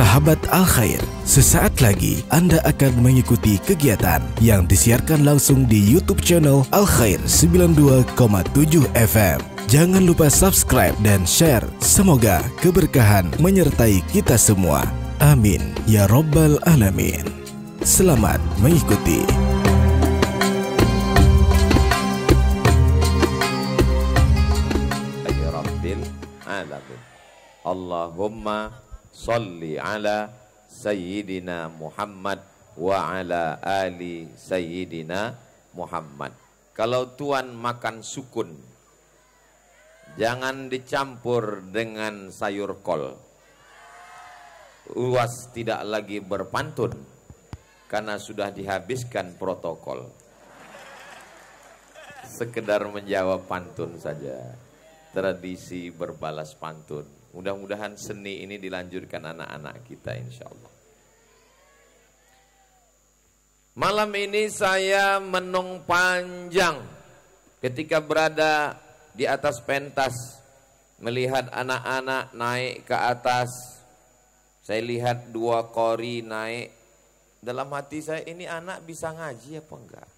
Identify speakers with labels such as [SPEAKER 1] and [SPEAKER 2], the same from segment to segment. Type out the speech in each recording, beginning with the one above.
[SPEAKER 1] Sahabat Al-Khair, sesaat lagi Anda akan mengikuti kegiatan yang disiarkan langsung di YouTube channel Al-Khair 92,7 FM. Jangan lupa subscribe dan share. Semoga keberkahan menyertai kita semua. Amin ya Rabbal Alamin. Selamat mengikuti.
[SPEAKER 2] Allahumma salli ala Sayyidina Muhammad wa ala ali Sayyidina Muhammad. Kalau Tuan makan sukun, jangan dicampur dengan sayur kol. Uas tidak lagi berpantun karena sudah dihabiskan protokol. Sekedar menjawab pantun saja. Tradisi berbalas pantun. Mudah-mudahan seni ini dilanjutkan anak-anak kita insya Allah. Malam ini saya menung panjang ketika berada di atas pentas, melihat anak-anak naik ke atas. Saya lihat dua qori naik. Dalam hati saya, ini anak bisa ngaji apa enggak?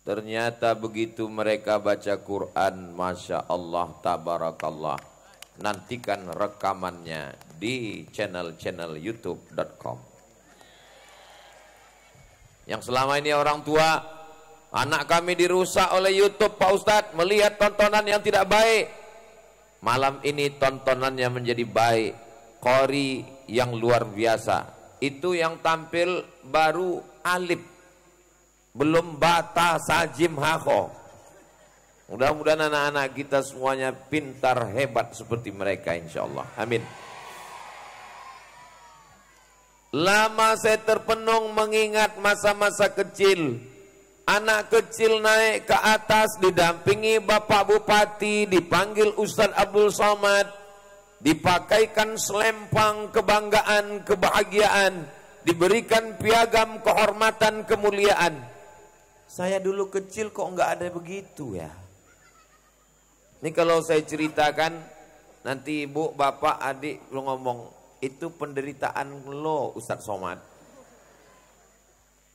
[SPEAKER 2] Ternyata begitu mereka baca Quran, Masya Allah, Tabarakallah. Nantikan rekamannya di channel youtube.com. Yang selama ini orang tua, anak kami dirusak oleh YouTube Pak Ustadz, melihat tontonan yang tidak baik. Malam ini tontonannya menjadi baik. Qori yang luar biasa. Itu yang tampil baru alif, belum bata sajim hakho. Mudah-mudahan anak-anak kita semuanya pintar, hebat seperti mereka insya Allah. Amin. Lama saya terpenung mengingat masa-masa kecil. Anak kecil naik ke atas didampingi Bapak Bupati, dipanggil Ustadz Abdul Somad, dipakaikan selempang kebanggaan, kebahagiaan, diberikan piagam kehormatan, kemuliaan. Saya dulu kecil kok nggak ada begitu ya. Ini kalau saya ceritakan, nanti ibu, bapak, adik lo ngomong, itu penderitaan lo Ustadz Somad.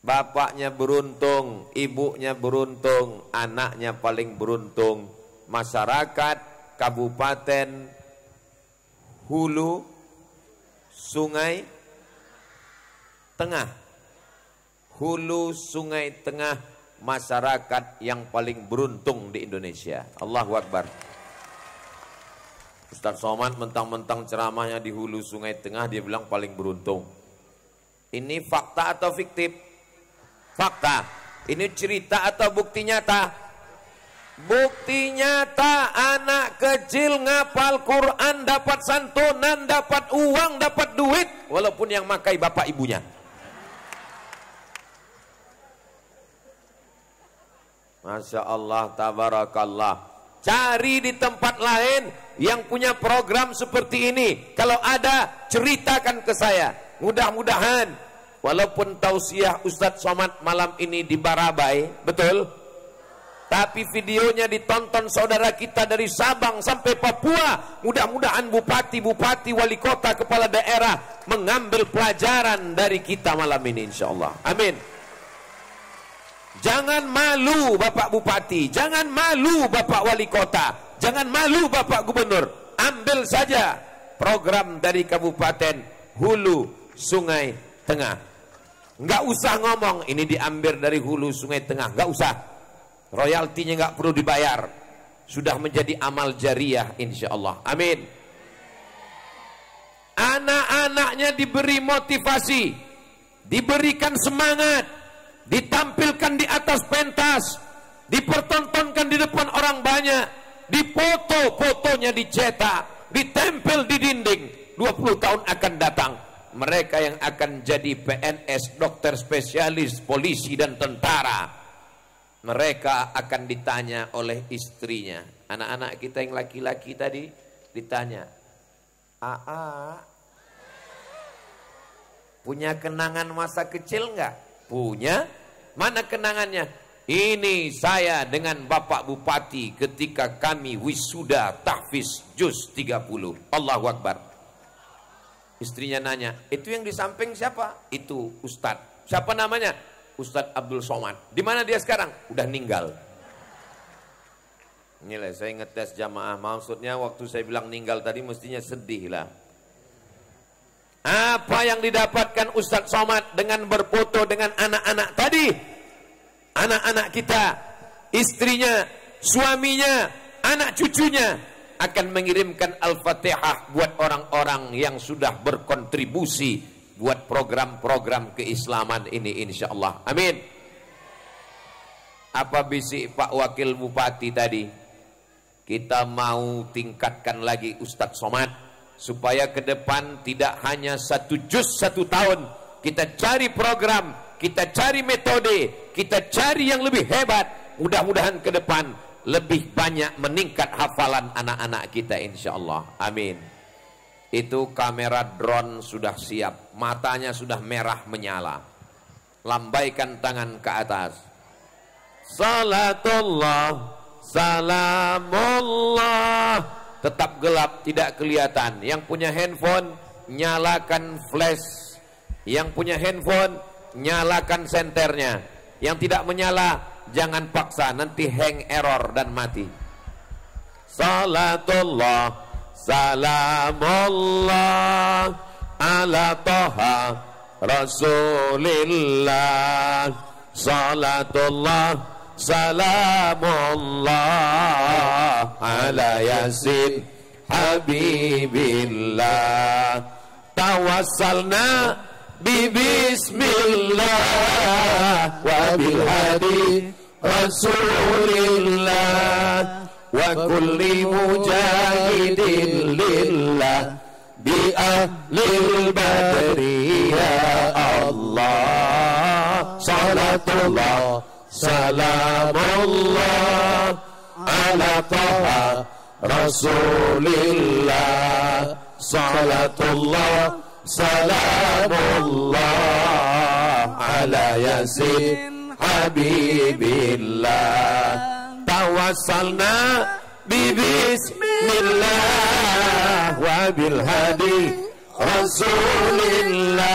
[SPEAKER 2] Bapaknya beruntung, ibunya beruntung, anaknya paling beruntung. Masyarakat Kabupaten Hulu Sungai Tengah. Hulu Sungai Tengah, masyarakat yang paling beruntung di Indonesia. Allahu Akbar. Ustadz Somad mentang-mentang ceramahnya di Hulu Sungai Tengah, dia bilang paling beruntung. Ini fakta atau fiktif? Fakta. Ini cerita atau bukti nyata? Bukti nyata. Anak kecil ngapal Quran, dapat santunan, dapat uang, dapat duit, walaupun yang makai bapak ibunya. Masya Allah, Tabarakallah. Cari di tempat lain yang punya program seperti ini. Kalau ada, ceritakan ke saya. Mudah-mudahan, walaupun tausiah Ustadz Somad malam ini di Barabai, betul? Tapi videonya ditonton saudara kita dari Sabang sampai Papua. Mudah-mudahan bupati-bupati, wali kota, kepala daerah mengambil pelajaran dari kita malam ini insya Allah. Amin. Jangan malu Bapak Bupati, jangan malu Bapak Wali Kota, jangan malu Bapak Gubernur. Ambil saja program dari Kabupaten Hulu Sungai Tengah. Nggak usah ngomong ini diambil dari Hulu Sungai Tengah, nggak usah. Royaltinya nggak perlu dibayar. Sudah menjadi amal jariah insya Allah. Amin. Anak-anaknya diberi motivasi, diberikan semangat, ditampilkan di atas pentas, dipertontonkan di depan orang banyak, dipoto, fotonya dicetak, ditempel di dinding. 20 tahun akan datang, mereka yang akan jadi PNS, dokter spesialis, polisi dan tentara, mereka akan ditanya oleh istrinya. Anak-anak kita yang laki-laki tadi ditanya, "Aa, punya kenangan masa kecil enggak?" Punya. Mana kenangannya? Ini saya dengan Bapak Bupati ketika kami wisuda tahfiz juz 30. Allahu Akbar. Istrinya nanya, itu yang di samping siapa? Itu Ustadz. Siapa namanya? Ustadz Abdul Somad. Di mana dia sekarang? Udah ninggal. Inilah saya ngetes jamaah. Maksudnya waktu saya bilang ninggal tadi mestinya sedih lah. Apa yang didapatkan Ustadz Somad dengan berfoto dengan anak-anak tadi? Anak-anak kita, istrinya, suaminya, anak cucunya akan mengirimkan Al-Fatihah buat orang-orang yang sudah berkontribusi buat program-program keislaman ini insyaallah. Amin. Apa bisik Pak Wakil Bupati tadi? Kita mau tingkatkan lagi Ustadz Somad supaya ke depan tidak hanya 1 juz 1 tahun. Kita cari program, kita cari metode, kita cari yang lebih hebat. Mudah-mudahan ke depan lebih banyak meningkat hafalan anak-anak kita insyaallah. Amin. Itu kamera drone sudah siap, matanya sudah merah menyala. Lambaikan tangan ke atas. Salatullah, salamullah. Tetap gelap, tidak kelihatan. Yang punya handphone, nyalakan flash. Yang punya handphone, nyalakan senternya. Yang tidak menyala, jangan paksa, nanti hang, error dan mati. Salatullah, salamullah ala Toha Rasulillah. Salatullah, salamullah ala Yasin Habibillah. Tawassalna Bismillah wa bil hadi Rasulillah wa kulli mujahidin lillah bi ahlil badri ya Allah. Salatullah, salamullah ala Taha Rasulillah. Salatullah, salamullah ala Yasin Habibillah. Tawassalna Bismillah wa bil hadi Rasulillah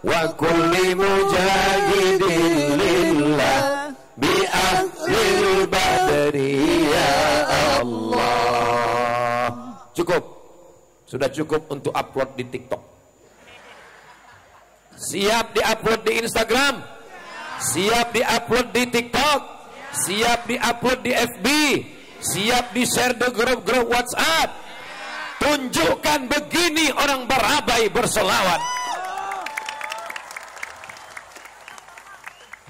[SPEAKER 2] wa kulli mujahidin lillah bi ahlil badri ya Allah. Cukup. Sudah cukup untuk upload di TikTok. Siap di-upload di Instagram. Siap di-upload di TikTok. Siap di-upload di FB. Siap di-share di grup-grup WhatsApp. Tunjukkan begini orang berabai berselawat.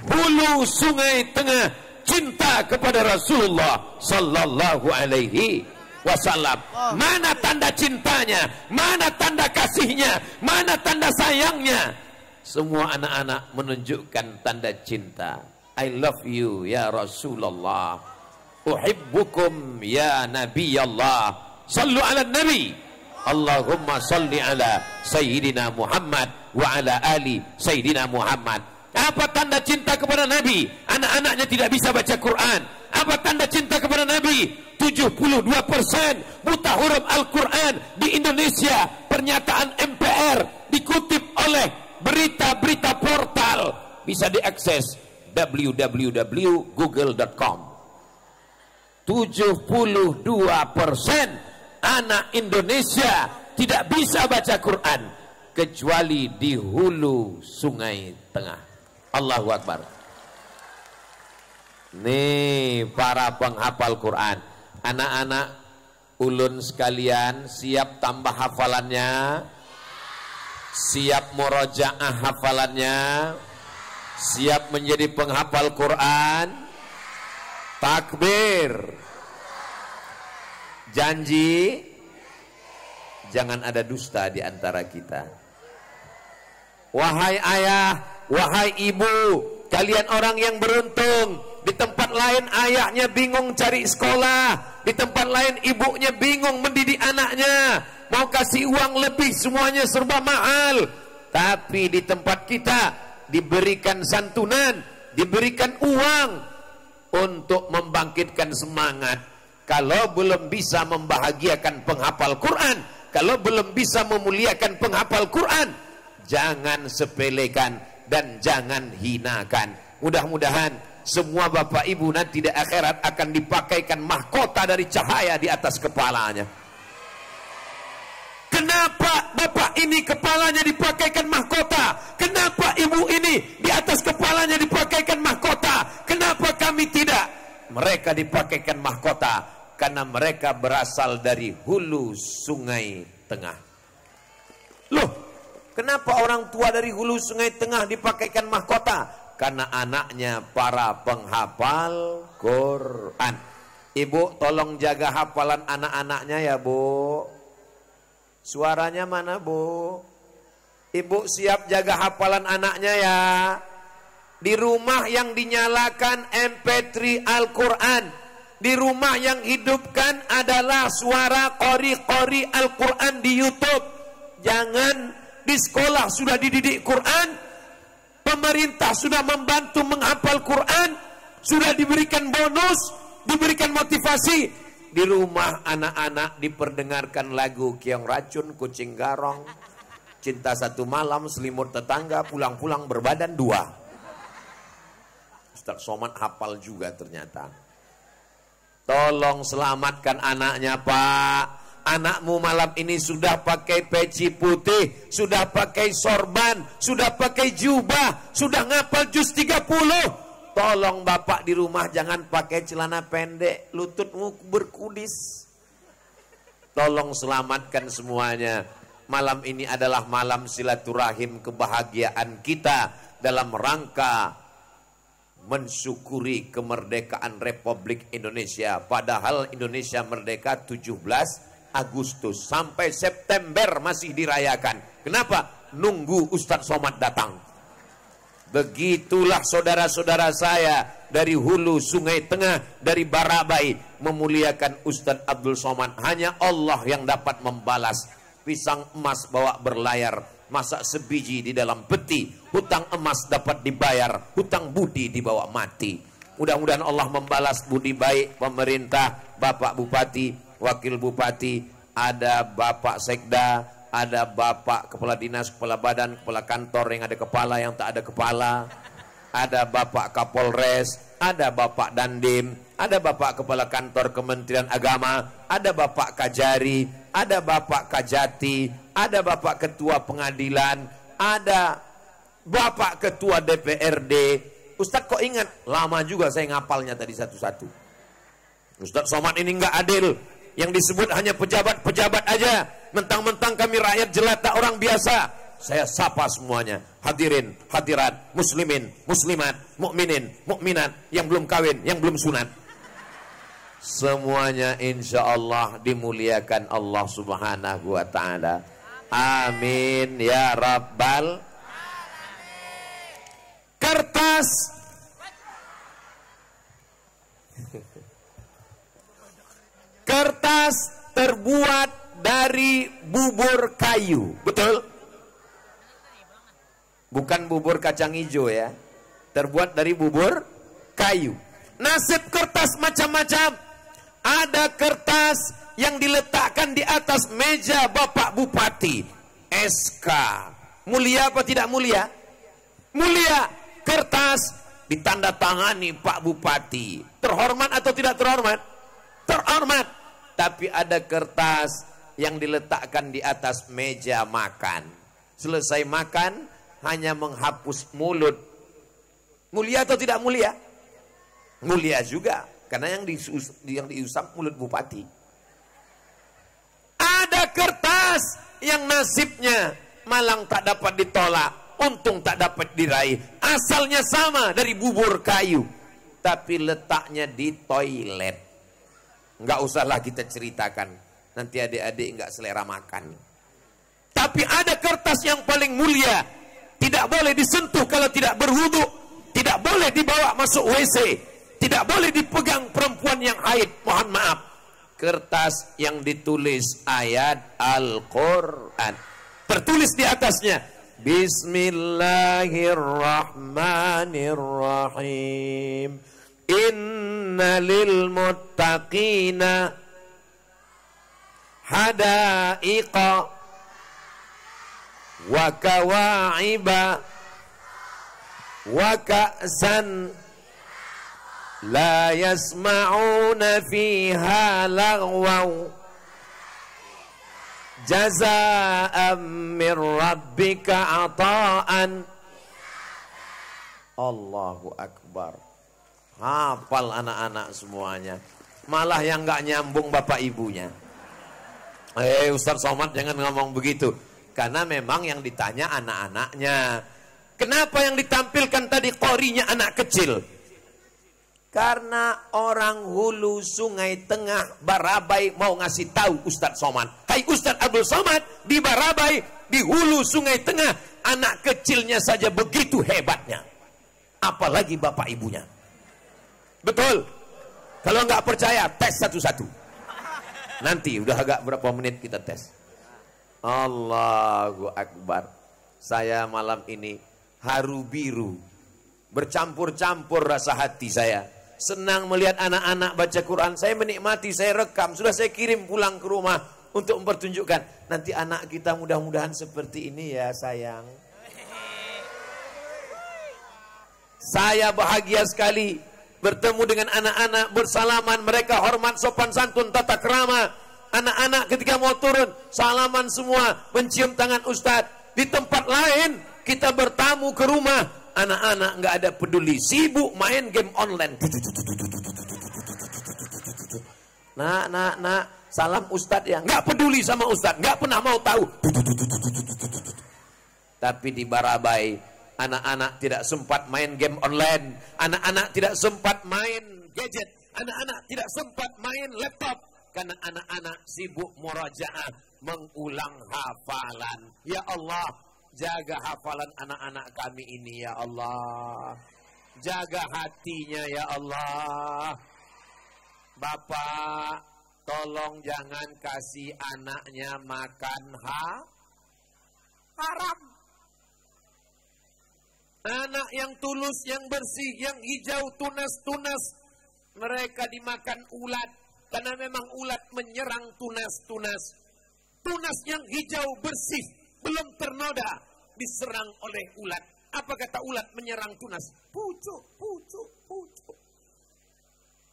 [SPEAKER 2] Hulu sungai tengah cinta kepada Rasulullah sallallahu alaihi wasallam. Mana tanda cintanya, mana tanda kasihnya, mana tanda sayangnya. Semua anak-anak menunjukkan tanda cinta. I love you ya Rasulullah, uhibbukum ya Nabi Allah. Sallu ala Nabi. Allahumma salli ala Sayyidina Muhammad wa ala ali Sayyidina Muhammad. Apa tanda cinta kepada Nabi? Anak-anaknya tidak bisa baca Quran. Apa tanda cinta kepada Nabi? 72% buta huruf Al-Quran di Indonesia. Pernyataan MPR dikutip oleh berita-berita portal, bisa diakses www.google.com. 72% anak Indonesia tidak bisa baca Quran kecuali di hulu sungai tengah. Allahu Akbar. Nih para penghafal Quran, anak-anak ulun sekalian, siap tambah hafalannya? Siap murojaah hafalannya? Siap menjadi penghafal Quran? Takbir. Janji jangan ada dusta di antara kita. Wahai ayah, wahai ibu, kalian orang yang beruntung. Di tempat lain ayahnya bingung cari sekolah, di tempat lain ibunya bingung mendidik anaknya, mau kasih uang lebih semuanya serba mahal. Tapi di tempat kita diberikan santunan, diberikan uang untuk membangkitkan semangat. Kalau belum bisa membahagiakan penghafal Quran, kalau belum bisa memuliakan penghafal Quran, jangan sepelekan dan jangan hinakan. Mudah-mudahan semua bapak ibu nanti di akhirat akan dipakaikan mahkota dari cahaya di atas kepalanya. Kenapa bapak ini kepalanya dipakaikan mahkota? Kenapa ibu ini di atas kepalanya dipakaikan mahkota? Kenapa kami tidak? Mereka dipakaikan mahkota karena mereka berasal dari hulu sungai tengah. Loh, kenapa orang tua dari hulu sungai tengah dipakaikan mahkota? Karena anaknya para penghafal Quran. Ibu tolong jaga hafalan anak-anaknya ya Bu. Suaranya mana Bu? Ibu siap jaga hafalan anaknya ya. Di rumah yang dinyalakan MP3 Al-Quran, di rumah yang hidupkan adalah suara qori-qori Al-Quran di YouTube. Jangan di sekolah sudah dididik Quran, pemerintah sudah membantu menghafal Quran, sudah diberikan bonus, diberikan motivasi. Di rumah anak-anak diperdengarkan lagu Kiong Racun, Kucing Garong, Cinta Satu Malam, Selimut Tetangga, Pulang-pulang Berbadan Dua. Ustaz Somad hafal juga ternyata. Tolong selamatkan anaknya Pak. Anakmu malam ini sudah pakai peci putih, sudah pakai sorban, sudah pakai jubah, sudah ngapal juz 30. Tolong bapak di rumah jangan pakai celana pendek, lututmu berkudis. Tolong selamatkan semuanya. Malam ini adalah malam silaturahim kebahagiaan kita dalam rangka mensyukuri kemerdekaan Republik Indonesia. Padahal Indonesia merdeka 17 Agustus sampai September masih dirayakan. Kenapa? Nunggu Ustadz Somad datang. Begitulah saudara-saudara saya dari hulu sungai tengah, dari Barabai, memuliakan Ustadz Abdul Somad. Hanya Allah yang dapat membalas. Pisang emas bawa berlayar, masak sebiji di dalam peti. Hutang emas dapat dibayar, hutang budi dibawa mati. Mudah-mudahan Allah membalas budi baik pemerintah, Bapak Bupati, Wakil Bupati, ada Bapak Sekda, ada Bapak Kepala Dinas, Kepala Badan, Kepala Kantor yang ada kepala, yang tak ada kepala, ada Bapak Kapolres, ada Bapak Dandim, ada Bapak Kepala Kantor Kementerian Agama, ada Bapak Kajari, ada Bapak Kajati, ada Bapak Ketua Pengadilan, ada Bapak Ketua DPRD. Ustadz kok ingat? Lama juga saya ngapalnya tadi satu-satu. Ustadz Somad ini nggak adil. Yang disebut hanya pejabat-pejabat aja. Mentang-mentang kami rakyat jelata orang biasa. Saya sapa semuanya. Hadirin, hadirat, muslimin, muslimat, mukminin, mukminat, yang belum kawin, yang belum sunat. Semuanya insya Allah dimuliakan Allah Subhanahu wa ta'ala. Amin ya Rabbal. Kertas kertas terbuat dari bubur kayu, betul? Bukan bubur kacang hijau ya, terbuat dari bubur kayu. Nasib kertas macam-macam. Ada kertas yang diletakkan di atas meja Bapak Bupati, SK. Mulia apa tidak mulia? Mulia. Kertas ditandatangani Pak Bupati. Terhormat atau tidak terhormat? Terhormat. Tapi ada kertas yang diletakkan di atas meja makan. Selesai makan hanya menghapus mulut. Mulia atau tidak mulia? Mulia juga, karena yang diusap mulut bupati. Ada kertas yang nasibnya malang tak dapat ditolak, untung tak dapat diraih. Asalnya sama dari bubur kayu, tapi letaknya di toilet. Nggak usahlah kita ceritakan, nanti adik-adik nggak selera makan. Tapi ada kertas yang paling mulia, tidak boleh disentuh kalau tidak berwudu, tidak boleh dibawa masuk WC, tidak boleh dipegang perempuan yang haid. Mohon maaf, kertas yang ditulis ayat Al-Quran, tertulis di atasnya Bismillahirrahmanirrahim. Inna lil muttaqina hadaiqa wa kawa'iba wa ka'san la yasma'una fiha lagwaw jazaa'an min rabbika ata'an. Allahu Akbar. Hafal anak-anak semuanya. Malah yang gak nyambung bapak ibunya. Ustaz Somad jangan ngomong begitu. Karena memang yang ditanya anak-anaknya. Kenapa yang ditampilkan tadi qorinya anak kecil? Karena orang hulu Sungai Tengah Barabai mau ngasih tahu Ustaz Somad. Hai Ustaz Abdul Somad, di Barabai, di hulu Sungai Tengah, anak kecilnya saja begitu hebatnya. Apalagi bapak ibunya. Betul? Kalau nggak percaya, tes satu-satu. Nanti udah agak berapa menit kita tes. Allahu Akbar. Saya malam ini haru biru, bercampur-campur rasa hati saya. Senang melihat anak-anak baca Quran. Saya menikmati, saya rekam. Sudah saya kirim pulang ke rumah untuk mempertunjukkan. Nanti anak kita mudah-mudahan seperti ini ya sayang. Saya bahagia sekali bertemu dengan anak-anak, bersalaman, mereka hormat, sopan santun, tata krama. Anak-anak ketika mau turun, salaman semua, mencium tangan Ustadz. Di tempat lain, kita bertamu ke rumah, anak-anak nggak ada peduli, sibuk main game online. Nak, salam Ustadz ya, nggak peduli sama Ustadz, nggak pernah mau tahu. Tapi di Barabai, anak-anak tidak sempat main game online, anak-anak tidak sempat main gadget, anak-anak tidak sempat main laptop, karena anak-anak sibuk murajaah, mengulang hafalan. Ya Allah, jaga hafalan anak-anak kami ini ya Allah. Jaga hatinya ya Allah. Bapak, tolong jangan kasih anaknya makan haram. Anak yang tulus, yang bersih, yang hijau, tunas-tunas, mereka dimakan ulat. Karena memang ulat menyerang tunas-tunas. Tunas yang hijau, bersih, belum ternoda, diserang oleh ulat. Apa kata ulat menyerang tunas? Pucuk, pucuk, pucuk.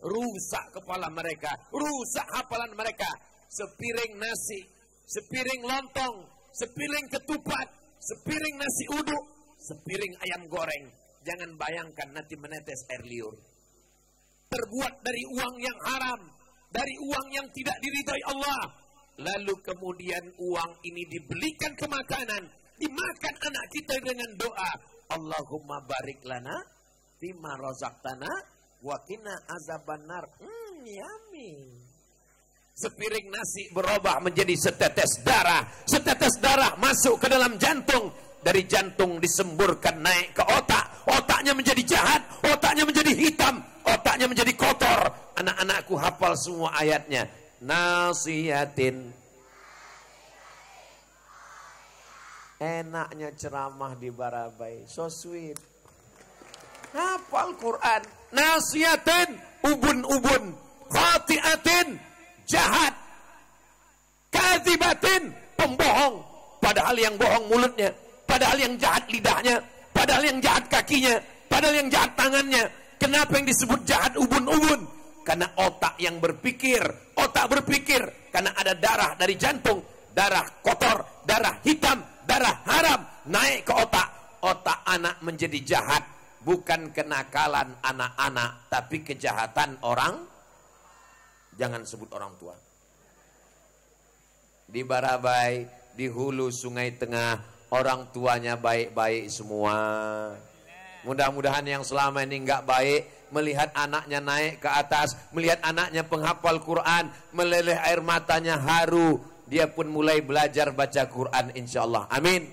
[SPEAKER 2] Rusak kepala mereka, rusak hafalan mereka. Sepiring nasi, sepiring lontong, sepiring ketupat, sepiring nasi uduk, sepiring ayam goreng. Jangan bayangkan nanti menetes air liur. Terbuat dari uang yang haram, dari uang yang tidak diridhai Allah. Lalu kemudian uang ini dibelikan ke makanan, dimakan anak kita dengan doa. Allahumma barik lana fima razaqtana wa qina azabannar. Yummy. Sepiring nasi berubah menjadi setetes darah. Setetes darah masuk ke dalam jantung. Dari jantung disemburkan naik ke otak. Otaknya menjadi jahat, otaknya menjadi hitam, otaknya menjadi kotor. Anak-anakku hafal semua ayatnya. Nasihatin. Enaknya ceramah di Barabai, so sweet. Hafal Quran. Nasihatin, ubun-ubun. Khati'atin, jahat. Kadzibatin, pembohong. Padahal yang bohong mulutnya, padahal yang jahat lidahnya, padahal yang jahat kakinya, padahal yang jahat tangannya. Kenapa yang disebut jahat ubun-ubun? Karena otak yang berpikir, otak berpikir. Karena ada darah dari jantung, darah kotor, darah hitam, darah haram naik ke otak. Otak anak menjadi jahat. Bukan kenakalan anak-anak, tapi kejahatan orang. Jangan sebut orang tua. Di Barabai, di hulu Sungai Tengah, orang tuanya baik-baik semua. Mudah-mudahan yang selama ini nggak baik, melihat anaknya naik ke atas, melihat anaknya penghafal Quran, meleleh air matanya haru, dia pun mulai belajar baca Quran insyaallah. Amin.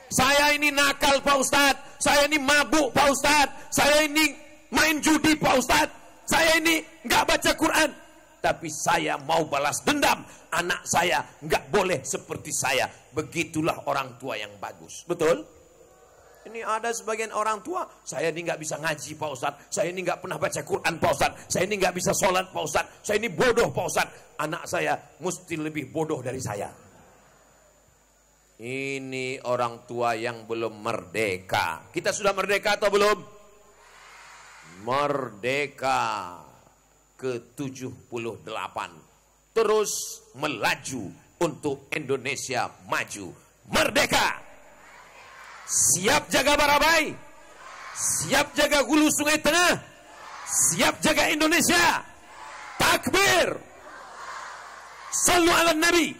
[SPEAKER 2] Saya ini nakal Pak Ustadz, saya ini mabuk Pak Ustadz, saya ini main judi Pak Ustadz, saya ini nggak baca Quran. Tapi saya mau balas dendam, anak saya nggak boleh seperti saya. Begitulah orang tua yang bagus, betul? Ini ada sebagian orang tua, saya ini nggak bisa ngaji Pak Ustadz, saya ini nggak pernah baca Quran Pak Ustadz, saya ini nggak bisa sholat Pak Ustadz, saya ini bodoh Pak Ustadz, anak saya mesti lebih bodoh dari saya. Ini orang tua yang belum merdeka. Kita sudah merdeka atau belum? Merdeka ke-78. Terus melaju untuk Indonesia maju. Merdeka! Siap jaga Barabai, siap jaga hulu Sungai Tengah, siap jaga Indonesia. Takbir. Sallu ala Nabi.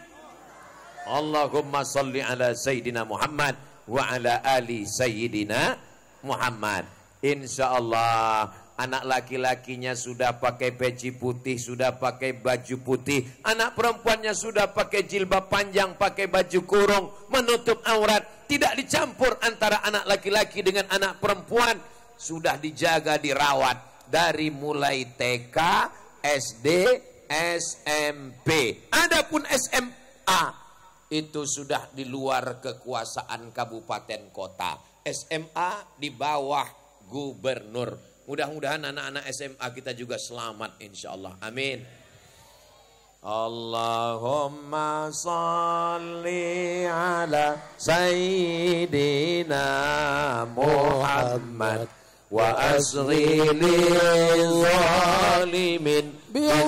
[SPEAKER 2] Allahumma salli ala Sayyidina Muhammad wa ala ali Sayyidina Muhammad. InsyaAllah anak laki-lakinya sudah pakai peci putih, sudah pakai baju putih. Anak perempuannya sudah pakai jilbab panjang, pakai baju kurung, menutup aurat. Tidak dicampur antara anak laki-laki dengan anak perempuan. Sudah dijaga, dirawat. Dari mulai TK, SD, SMP. Adapun SMA, itu sudah di luar kekuasaan kabupaten kota. SMA di bawah gubernur. Mudah-mudahan anak-anak SMA kita juga selamat insya Allah. Amin. Allahumma salli ala Sayyidina Muhammad wa asri lil zalimin bizzalimin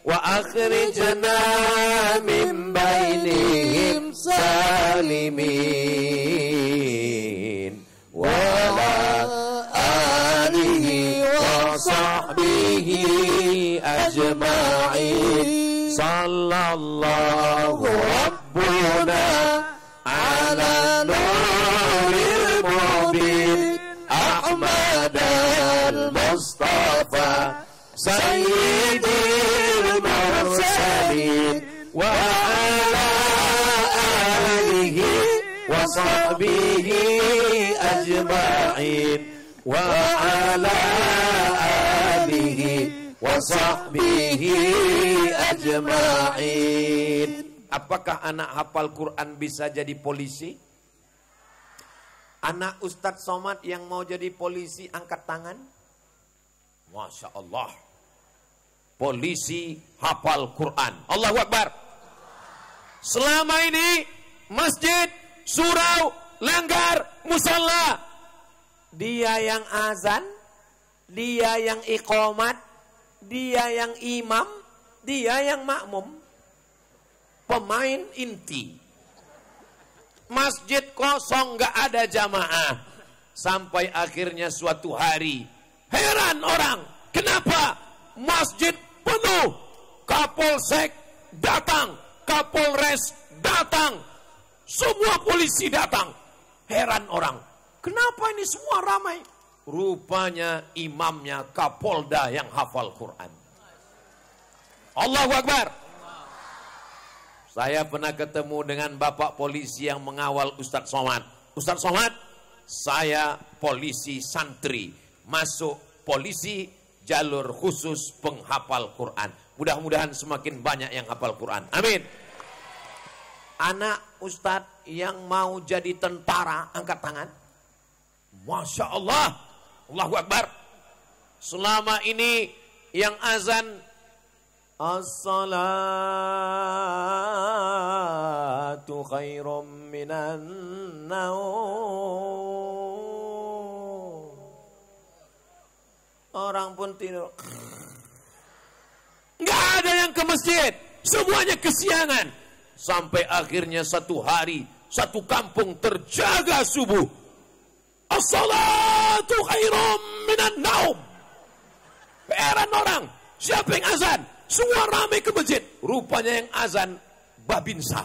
[SPEAKER 2] wa akhrijna min bainihim salimin wa sahbihi ajma'in. Sallallahu Rabbuna ala nuril mubin Ahmad al-Mustafa Sayyidil Mursalin wa ala alihi wa sahbihi ajma'in wa ala wa sahbihi ajma'in. Apakah anak hafal Quran bisa jadi polisi? Anak Ustadz Somad yang mau jadi polisi angkat tangan. Masya Allah. Polisi hafal Quran. Allahu Akbar. Selama ini masjid, surau, langgar, musalla, dia yang azan, dia yang iqamat, dia yang imam, dia yang makmum. Pemain inti. Masjid kosong, gak ada jamaah. Sampai akhirnya suatu hari, heran orang, kenapa masjid penuh? Kapolsek datang, Kapolres datang, semua polisi datang. Heran orang, kenapa ini semua ramai? Rupanya imamnya Kapolda yang hafal Quran. Allahu Akbar. Saya pernah ketemu dengan bapak polisi yang mengawal Ustadz Somad. Ustadz Somad, saya polisi santri, masuk polisi jalur khusus penghafal Quran. Mudah-mudahan semakin banyak yang hafal Quran. Amin. Anak Ustadz yang mau jadi tentara, angkat tangan. Masya Allah. Allahu Akbar. Selama ini yang azan as-salatu khairum minan naum. Orang pun tidur. Enggak ada yang ke masjid, semuanya kesiangan. Sampai akhirnya satu hari, satu kampung terjaga subuh. As-salatu khairum minan naum. Heran orang, siapa yang azan? Semua ramai ke masjid. Rupanya yang azan Babinsa.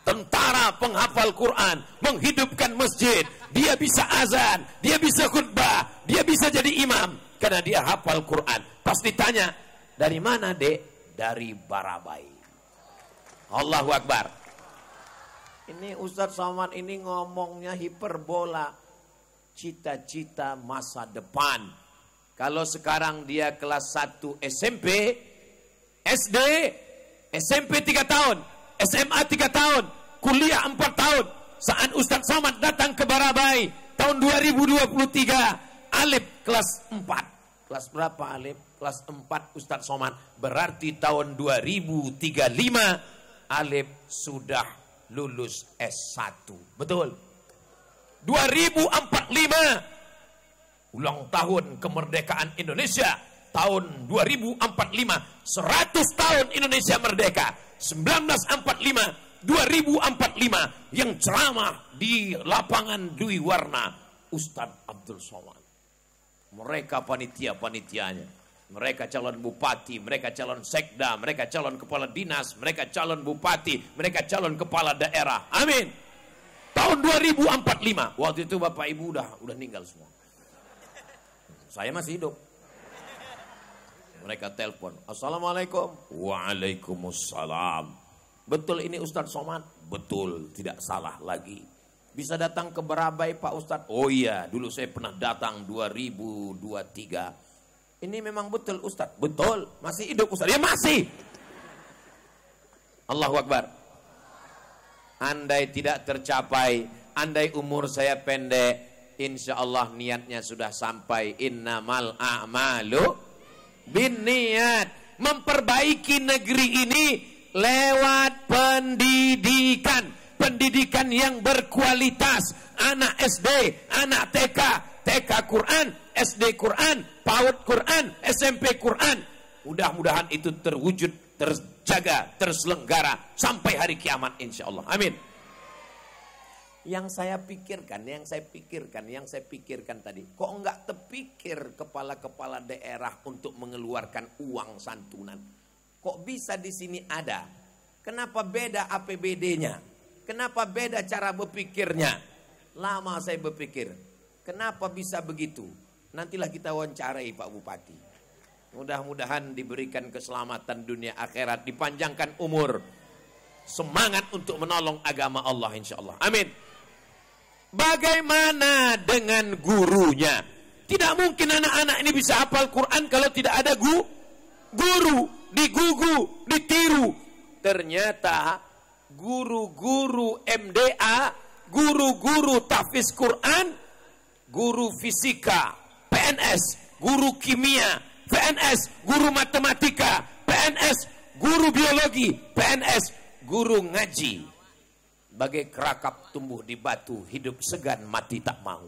[SPEAKER 2] Tentara penghafal Quran, menghidupkan masjid. Dia bisa azan, dia bisa khutbah, dia bisa jadi imam. Karena dia hafal Quran. Pas ditanya, dari mana dek? Dari Barabai. Allahu Akbar. Ini Ustadz Somad ini ngomongnya hiperbola. Cita-cita masa depan. Kalau sekarang dia kelas 1 SMP, SD, SMP 3 tahun, SMA 3 tahun, kuliah 4 tahun. Saat Ustaz Somad datang ke Barabai tahun 2023, Alif kelas 4. Kelas berapa Alif? Kelas 4 Ustaz Somad. Berarti tahun 2035 Alif sudah lulus S1. Betul? 2045 ulang tahun kemerdekaan Indonesia. Tahun 2045 100 tahun Indonesia merdeka. 1945 2045 yang ceramah di lapangan Dwi Warna Ustadz Abdul Somad. Mereka panitia-panitianya, mereka calon bupati, mereka calon sekda, mereka calon kepala dinas, mereka calon bupati, mereka calon kepala daerah. Amin. Tahun 2045, waktu itu bapak ibu udah meninggal semua. Saya masih hidup. Mereka telepon, assalamualaikum. Waalaikumsalam. Betul ini Ustadz Somad? Betul, tidak salah lagi. Bisa datang ke Barabai Pak Ustadz? Oh iya, dulu saya pernah datang 2023. Ini memang betul Ustadz? Betul, masih hidup Ustadz? Ya masih. Allahu Akbar. Andai tidak tercapai, andai umur saya pendek, insya Allah niatnya sudah sampai. Innamal a'malu binniat. Memperbaiki negeri ini lewat pendidikan. Pendidikan yang berkualitas. Anak SD, anak TK, TK Quran, SD Quran, PAUD Quran, SMP Quran. Mudah-mudahan itu terwujud, terjaga, terselenggara sampai hari kiamat insya Allah. Amin. Yang saya pikirkan tadi, kok enggak terpikir kepala-kepala daerah untuk mengeluarkan uang santunan? Kok bisa di sini ada? Kenapa beda APBD-nya? Kenapa beda cara berpikirnya? Lama saya berpikir, kenapa bisa begitu? Nantilah kita wawancarai Pak Bupati. Mudah-mudahan diberikan keselamatan dunia akhirat, dipanjangkan umur, semangat untuk menolong agama Allah insya Allah. Amin. Bagaimana dengan gurunya? Tidak mungkin anak-anak ini bisa hafal Quran kalau tidak ada guru. Digugu, ditiru. Ternyata guru-guru MDA, guru-guru tahfiz Quran, guru fisika, PNS, guru kimia, PNS, guru matematika, PNS, guru biologi, PNS, guru ngaji. Bagai kerakap tumbuh di batu, hidup segan mati tak mau.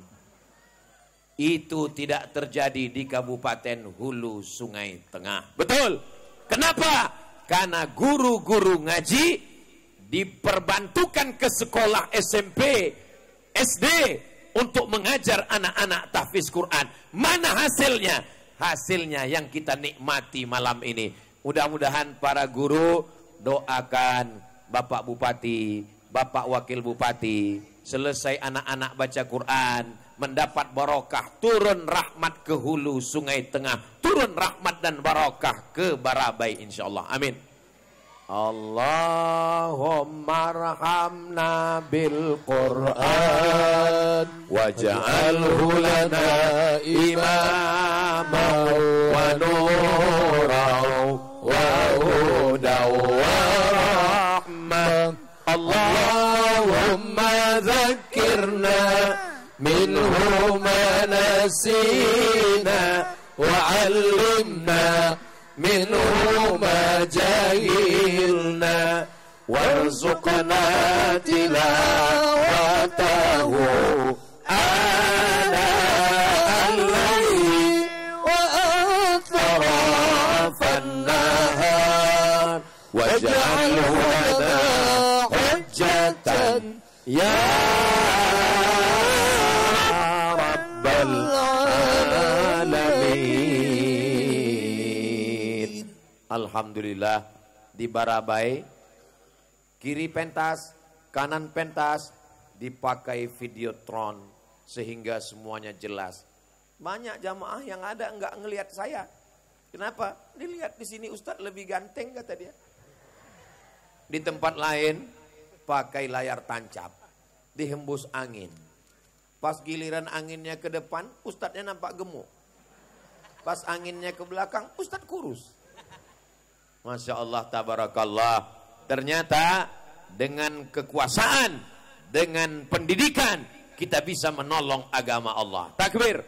[SPEAKER 2] Itu tidak terjadi di Kabupaten Hulu Sungai Tengah. Betul. Kenapa? Karena guru-guru ngaji diperbantukan ke sekolah SMP, SD untuk mengajar anak-anak tahfiz Quran. Mana hasilnya? Hasilnya yang kita nikmati malam ini. Mudah-mudahan para guru doakan Bapak Bupati, Bapak Wakil Bupati, selesai anak-anak baca Quran, mendapat barokah, turun rahmat ke Hulu Sungai Tengah, turun rahmat dan barokah ke Barabai insyaallah. Amin. Allahumma arhamna bil Quran waj'alhu lana imaman wa nuran wa hudan wa rahmah. Allahumma zakkirna minhu ma nasina wa'allimna minhu ma jahilna warzuqna tilawatahu ana al-layli wa atrafan nahar waj'alhu lana hujjatan ya rabbal alamin. Alhamdulillah di Barabai kiri pentas, kanan pentas dipakai videotron sehingga semuanya jelas. Banyak jamaah yang ada enggak ngelihat saya. Kenapa? Dilihat di sini Ustadz lebih ganteng kata dia. Di tempat lain pakai layar tancap, dihembus angin. Pas giliran anginnya ke depan, Ustadznya nampak gemuk. Pas anginnya ke belakang, Ustadz kurus. Masya Allah, tabarakallah. Ternyata dengan kekuasaan, dengan pendidikan, kita bisa menolong agama Allah. Takbir.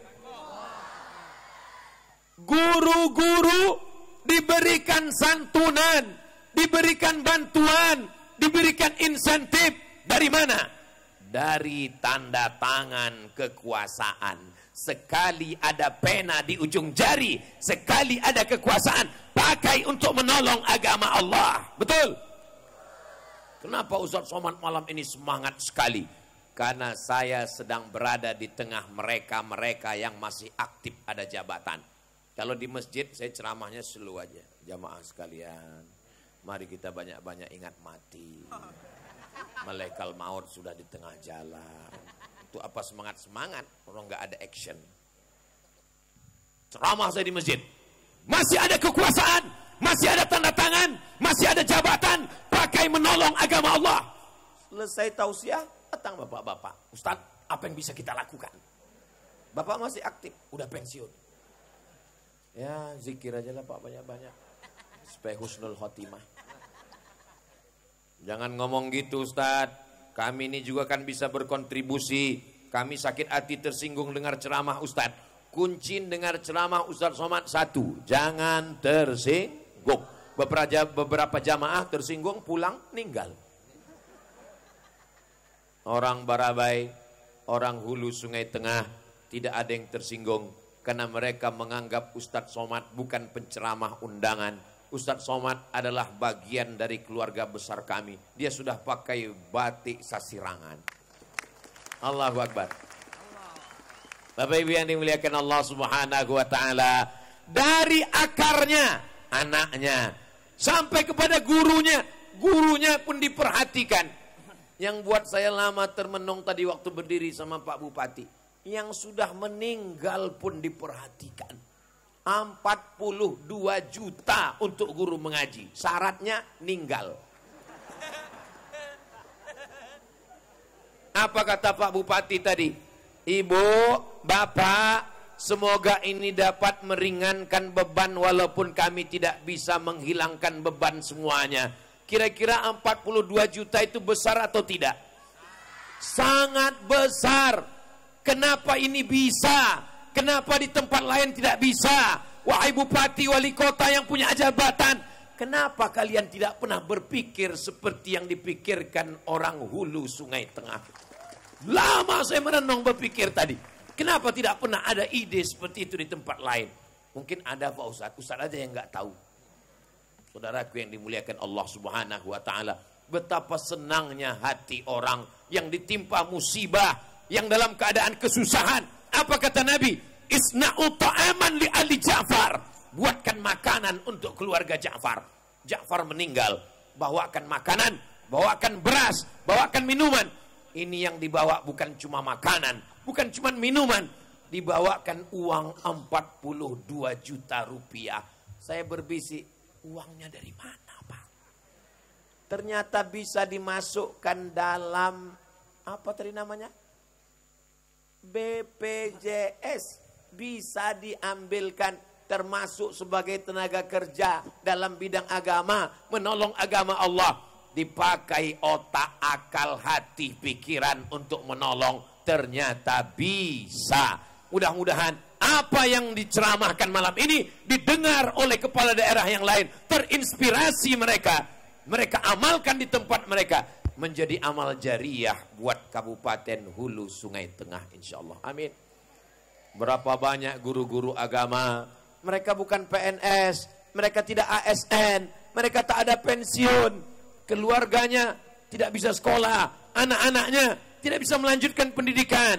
[SPEAKER 2] Guru-guru diberikan santunan, diberikan bantuan, diberikan insentif. Dari mana? Dari tanda tangan kekuasaan. Sekali ada pena di ujung jari, sekali ada kekuasaan, pakai untuk menolong agama Allah. Betul? Kenapa Ustaz Somad malam ini semangat sekali? Karena saya sedang berada di tengah mereka-mereka yang masih aktif ada jabatan. Kalau di masjid saya ceramahnya slow aja. Jamaah sekalian, mari kita banyak-banyak ingat mati. Malaikat maut sudah di tengah jalan. Itu apa semangat-semangat, orang nggak ada action. Ceramah saya di masjid. Masih ada kekuasaan, masih ada tanda tangan, masih ada jabatan, pakai menolong agama Allah. Selesai tausiah, datang bapak-bapak. Ustaz, apa yang bisa kita lakukan? Bapak masih aktif, udah pensiun. Ya, zikir aja lah Pak banyak-banyak. Supaya husnul khotimah. Jangan ngomong gitu Ustaz. Kami ini juga kan bisa berkontribusi. Kami sakit hati tersinggung dengar ceramah Ustaz. Kunci dengar ceramah Ustaz Somad satu, jangan tersinggung. Beberapa jamaah tersinggung pulang ninggal. Orang Barabai, orang Hulu Sungai Tengah tidak ada yang tersinggung. Karena mereka menganggap Ustaz Somad bukan penceramah undangan. Ustaz Somad adalah bagian dari keluarga besar kami. Dia sudah pakai batik sasirangan. Allahu Akbar. Bapak Ibu yang dimuliakan Allah Subhanahu wa taala, dari akarnya anaknya sampai kepada gurunya, gurunya pun diperhatikan. Yang buat saya lama termenung tadi waktu berdiri sama Pak Bupati, yang sudah meninggal pun diperhatikan. 42 juta untuk guru mengaji. Syaratnya ninggal. Apa kata Pak Bupati tadi? Ibu, Bapak, semoga ini dapat meringankan beban walaupun kami tidak bisa menghilangkan beban semuanya. Kira-kira 42 juta itu besar atau tidak? Sangat besar. Kenapa ini bisa? Kenapa di tempat lain tidak bisa? Wahai bupati, wali kota yang punya jabatan, kenapa kalian tidak pernah berpikir seperti yang dipikirkan orang Hulu Sungai Tengah? Lama saya merenung berpikir tadi. Kenapa tidak pernah ada ide seperti itu di tempat lain? Mungkin ada Pak Ustadz, Ustadz aja yang nggak tahu. Saudaraku yang dimuliakan Allah Subhanahu wa taala, betapa senangnya hati orang yang ditimpa musibah, yang dalam keadaan kesusahan. Apa kata Nabi? Isna'u ta'aman li ali Ja'far. Buatkan makanan untuk keluarga Ja'far. Ja'far meninggal, bawakan makanan, bawakan beras, bawakan minuman. Ini yang dibawa bukan cuma makanan, bukan cuma minuman, dibawakan uang 42 juta rupiah. Saya berbisik, uangnya dari mana Pak? Ternyata bisa dimasukkan dalam, apa tadi namanya? BPJS, bisa diambilkan termasuk sebagai tenaga kerja dalam bidang agama, menolong agama Allah. Dipakai otak, akal, hati, pikiran untuk menolong, ternyata bisa. Mudah-mudahan apa yang diceramahkan malam ini didengar oleh kepala daerah yang lain, terinspirasi mereka, mereka amalkan di tempat mereka, menjadi amal jariah buat Kabupaten Hulu Sungai Tengah insyaallah. Amin. Berapa banyak guru-guru agama, mereka bukan PNS, mereka tidak ASN, mereka tak ada pensiun, keluarganya tidak bisa sekolah, anak-anaknya tidak bisa melanjutkan pendidikan.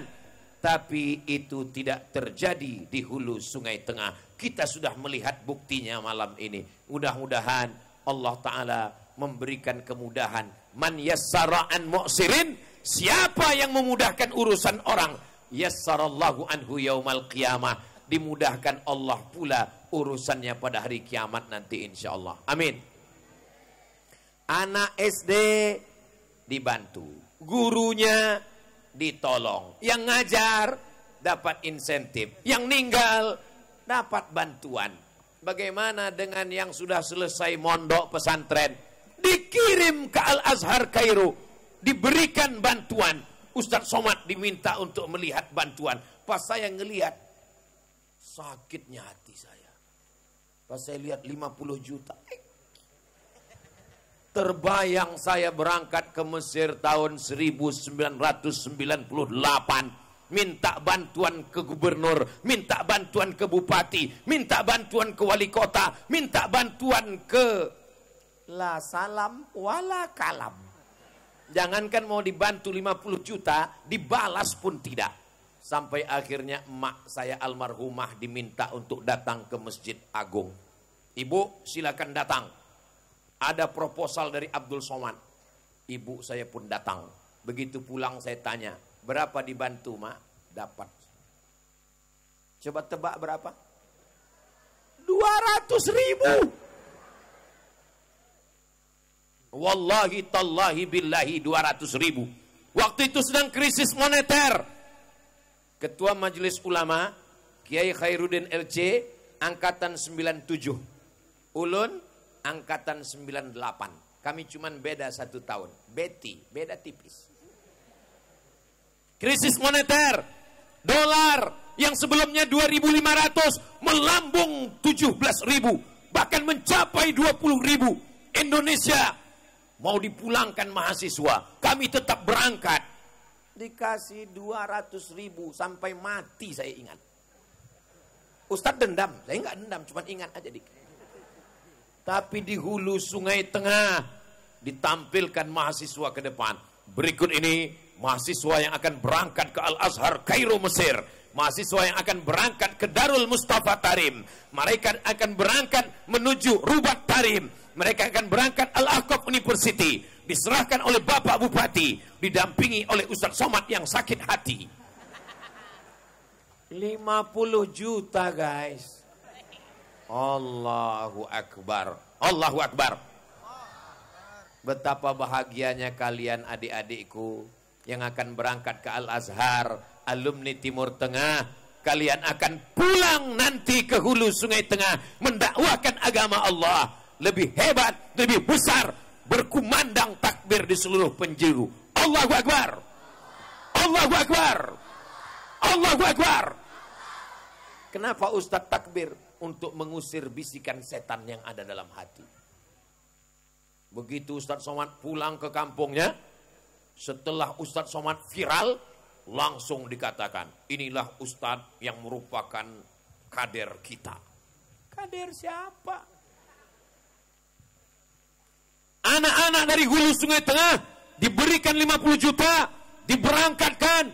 [SPEAKER 2] Tapi itu tidak terjadi di Hulu Sungai Tengah. Kita sudah melihat buktinya malam ini. Mudah-mudahan Allah Ta'ala memberikan kemudahan. Man yassara an mu'sirin, siapa yang memudahkan urusan orang, yassarallahu anhu yaumal qiyamah, dimudahkan Allah pula urusannya pada hari kiamat nanti insyaallah. Amin. Anak SD dibantu, gurunya ditolong, yang ngajar dapat insentif, yang ninggal dapat bantuan. Bagaimana dengan yang sudah selesai mondok pesantren? dikirim ke Al-Azhar Kairo, diberikan bantuan. Ustadz Somad diminta untuk melihat bantuan. Pas saya ngelihat, sakitnya hati saya. Pas saya lihat 50 juta. Terbayang saya berangkat ke Mesir tahun 1998. Minta bantuan ke gubernur, minta bantuan ke bupati, minta bantuan ke wali kota, minta bantuan ke la salam wala kalam. Jangankan mau dibantu 50 juta, dibalas pun tidak. Sampai akhirnya emak saya almarhumah diminta untuk datang ke Masjid Agung. Ibu silakan datang. Ada proposal dari Abdul Somad. Ibu saya pun datang. Begitu pulang saya tanya, berapa dibantu mak? Dapat. Coba tebak berapa? 200.000. Wallahi tallahi billahi 200.000. Waktu itu sedang krisis moneter. Ketua Majelis Ulama Kiai Khairuddin LC angkatan 97. Ulun angkatan 98. Kami cuman beda 1 tahun. Beda tipis. Krisis moneter, dolar yang sebelumnya 2.500 melambung 17.000, bahkan mencapai 20.000. Indonesia mau dipulangkan mahasiswa, kami tetap berangkat. Dikasih 200.000 sampai mati saya ingat. Ustadz dendam, saya nggak dendam, cuma ingat aja dikit. Tapi di hulu Sungai Tengah ditampilkan mahasiswa ke depan. Berikut ini mahasiswa yang akan berangkat ke Al-Azhar Kairo Mesir, mahasiswa yang akan berangkat ke Darul Mustafa Tarim, mereka akan berangkat menuju Rubat Tarim, mereka akan berangkat Al-Aqab University, diserahkan oleh Bapak Bupati, didampingi oleh Ustadz Somad yang sakit hati. 50 juta guys. Allahu Akbar. Allahu Akbar. Betapa bahagianya kalian adik-adikku yang akan berangkat ke Al-Azhar, alumni Timur Tengah. Kalian akan pulang nanti ke hulu Sungai Tengah, mendakwakan agama Allah. Lebih hebat, lebih besar, berkumandang takbir di seluruh penjuru. Allahu Akbar. Allahu Akbar. Allahu Akbar. Kenapa Ustadz takbir? Untuk mengusir bisikan setan yang ada dalam hati. Begitu Ustadz Somad pulang ke kampungnya, setelah Ustadz Somad viral, langsung dikatakan, inilah Ustadz yang merupakan kader kita. Kader siapa? Anak-anak dari hulu Sungai Tengah diberikan 50 juta, diberangkatkan,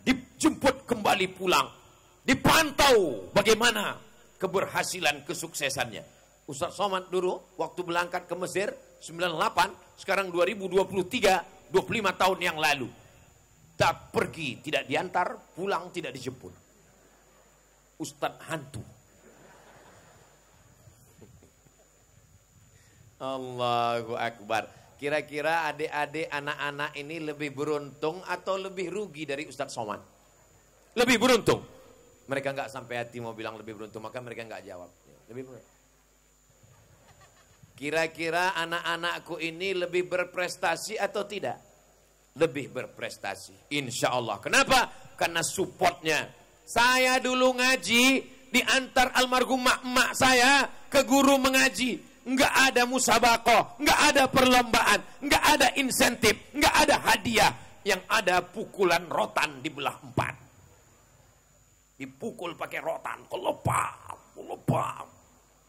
[SPEAKER 2] dijemput kembali pulang, dipantau bagaimana keberhasilan kesuksesannya. Ustadz Somad dulu waktu berangkat ke Mesir 98, sekarang 2023, 25 tahun yang lalu. Tak pergi, tidak diantar, pulang tidak dijemput. Ustadz hantu. Allahu Akbar. Kira-kira adik-adik anak-anak ini lebih beruntung atau lebih rugi dari Ustadz Somad? Lebih beruntung. Mereka nggak sampai hati mau bilang lebih beruntung, maka mereka nggak jawab. Lebih beruntung. Kira-kira anak-anakku ini lebih berprestasi atau tidak? Lebih berprestasi, insya Allah. Kenapa? Karena supportnya. Saya dulu ngaji, diantar almarhum emak saya ke guru mengaji. Nggak ada musabakoh, nggak ada perlombaan, nggak ada insentif, nggak ada hadiah. Yang ada pukulan rotan dibelah 4. Dipukul pakai rotan, kelepam.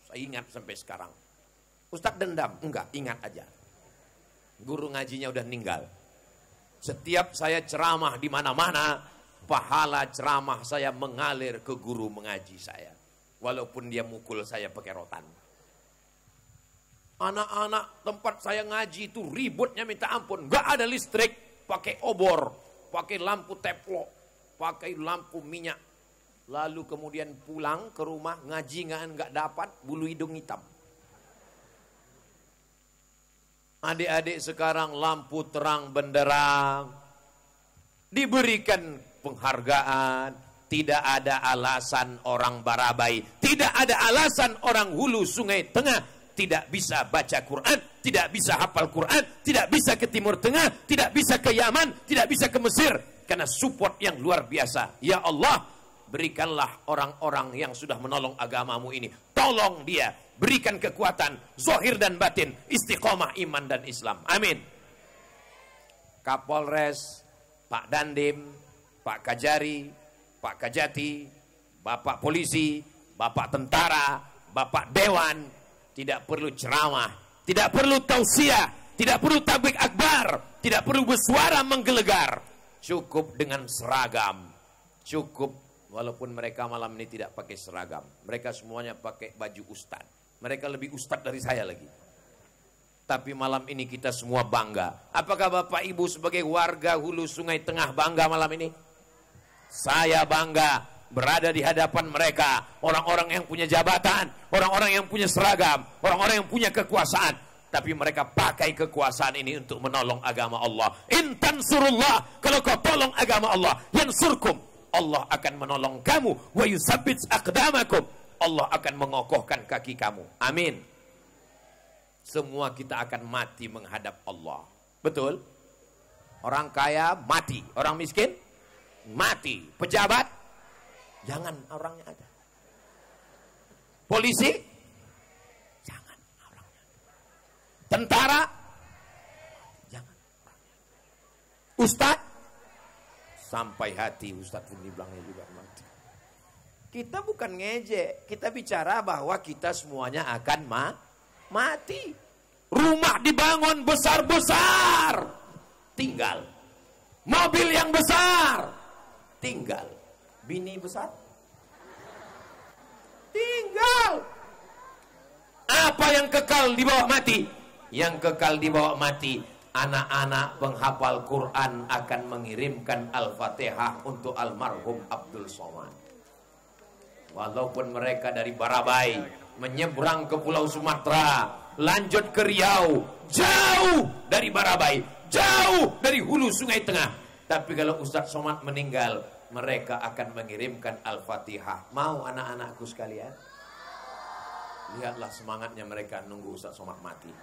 [SPEAKER 2] Saya ingat sampai sekarang. Ustadz dendam? Enggak, ingat aja. Guru ngajinya udah meninggal. Setiap saya ceramah di mana-mana, pahala ceramah saya mengalir ke guru mengaji saya. Walaupun dia mukul saya pakai rotan. Anak-anak tempat saya ngaji itu ributnya minta ampun. Enggak ada listrik, pakai obor, pakai lampu teplok, pakai lampu minyak. Lalu kemudian pulang ke rumah, ngaji nggak dapat, bulu hidung hitam. Adik-adik sekarang lampu terang benderang, diberikan penghargaan, tidak ada alasan orang Barabai, tidak ada alasan orang hulu Sungai Tengah tidak bisa baca Quran, tidak bisa hafal Quran, tidak bisa ke Timur Tengah, tidak bisa ke Yaman, tidak bisa ke Mesir. Karena support yang luar biasa. Ya Allah, berikanlah orang-orang yang sudah menolong agamamu ini. Tolong dia, berikan kekuatan, zahir dan batin, istiqomah iman dan Islam. Amin. Kapolres, Pak Dandim, Pak Kajari, Pak Kajati, Bapak Polisi, Bapak Tentara, Bapak Dewan, tidak perlu ceramah, tidak perlu tausiah, tidak perlu tablik akbar, tidak perlu bersuara menggelegar. Cukup dengan seragam. Cukup, walaupun mereka malam ini tidak pakai seragam. Mereka semuanya pakai baju ustad. Mereka lebih ustad dari saya lagi. Tapi malam ini kita semua bangga. Apakah Bapak Ibu sebagai warga Hulu Sungai Tengah bangga malam ini? Saya bangga berada di hadapan mereka. Orang-orang yang punya jabatan, orang-orang yang punya seragam, orang-orang yang punya kekuasaan. Tapi mereka pakai kekuasaan ini untuk menolong agama Allah. In tansurullah, kalau kau tolong agama Allah, yansurkum, Allah akan menolong kamu. Wa yusabbit aqdamakum, Allah akan mengokohkan kaki kamu. Amin. Semua kita akan mati menghadap Allah. Betul? Orang kaya mati, orang miskin mati, pejabat jangan orangnya ada. Polisi jangan orangnya. Tentara jangan. Ustadz sampai hati Ustadz pun dibilangnya juga mati. Kita bukan ngejek, kita bicara bahwa kita semuanya akan mati. Rumah dibangun besar-besar, tinggal. Mobil yang besar, tinggal. Bini besar, tinggal. Apa yang kekal dibawa mati? Yang kekal dibawa mati, anak-anak penghafal Quran akan mengirimkan Al-Fatihah untuk almarhum Abdul Somad. Walaupun mereka dari Barabai menyeberang ke Pulau Sumatera, lanjut ke Riau, jauh dari Barabai, jauh dari Hulu Sungai Tengah. Tapi kalau Ustadz Somad meninggal, mereka akan mengirimkan Al-Fatihah. Mau anak-anakku sekalian? Lihatlah semangatnya mereka nunggu Ustadz Somad mati.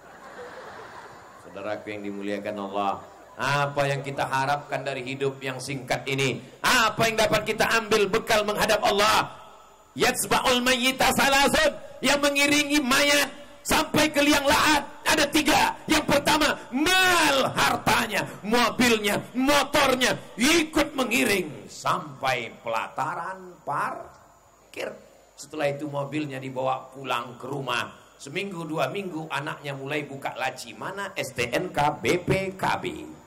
[SPEAKER 2] Saudaraku yang dimuliakan Allah, apa yang kita harapkan dari hidup yang singkat ini? Apa yang dapat kita ambil bekal menghadap Allah? Yatsba'ul mayyita salasun, yang mengiringi mayat sampai ke liang lahat ada 3. Yang pertama, mal, hartanya, mobilnya, motornya ikut mengiring sampai pelataran parkir. Setelah itu mobilnya dibawa pulang ke rumah. Seminggu 2 minggu anaknya mulai buka laci, mana STNK BPKB.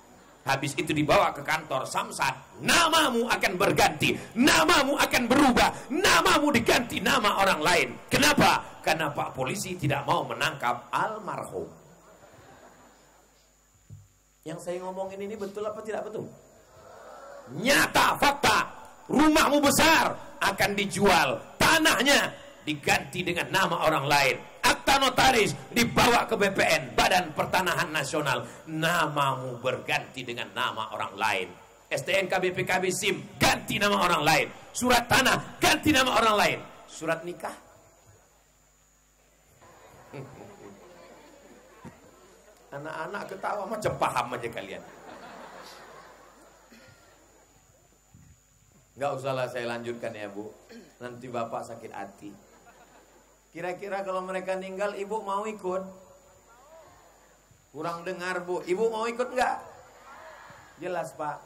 [SPEAKER 2] Habis itu dibawa ke kantor Samsat. Namamu akan berganti, namamu akan berubah, namamu diganti nama orang lain. Kenapa? Karena Pak Polisi tidak mau menangkap almarhum. Yang saya ngomongin ini betul apa tidak betul? Nyata, fakta. Rumahmu besar akan dijual, tanahnya diganti dengan nama orang lain. Akta notaris dibawa ke BPN, Badan Pertanahan Nasional, namamu berganti dengan nama orang lain. STNK BPKB SIM ganti nama orang lain. Surat tanah ganti nama orang lain. Surat nikah anak-anak ketawa macam paham aja kalian. Gak usahlah saya lanjutkan ya Bu, nanti Bapak sakit hati. Kira-kira kalau mereka meninggal, Ibu mau ikut? Kurang dengar Bu, Ibu mau ikut enggak? Jelas Pak.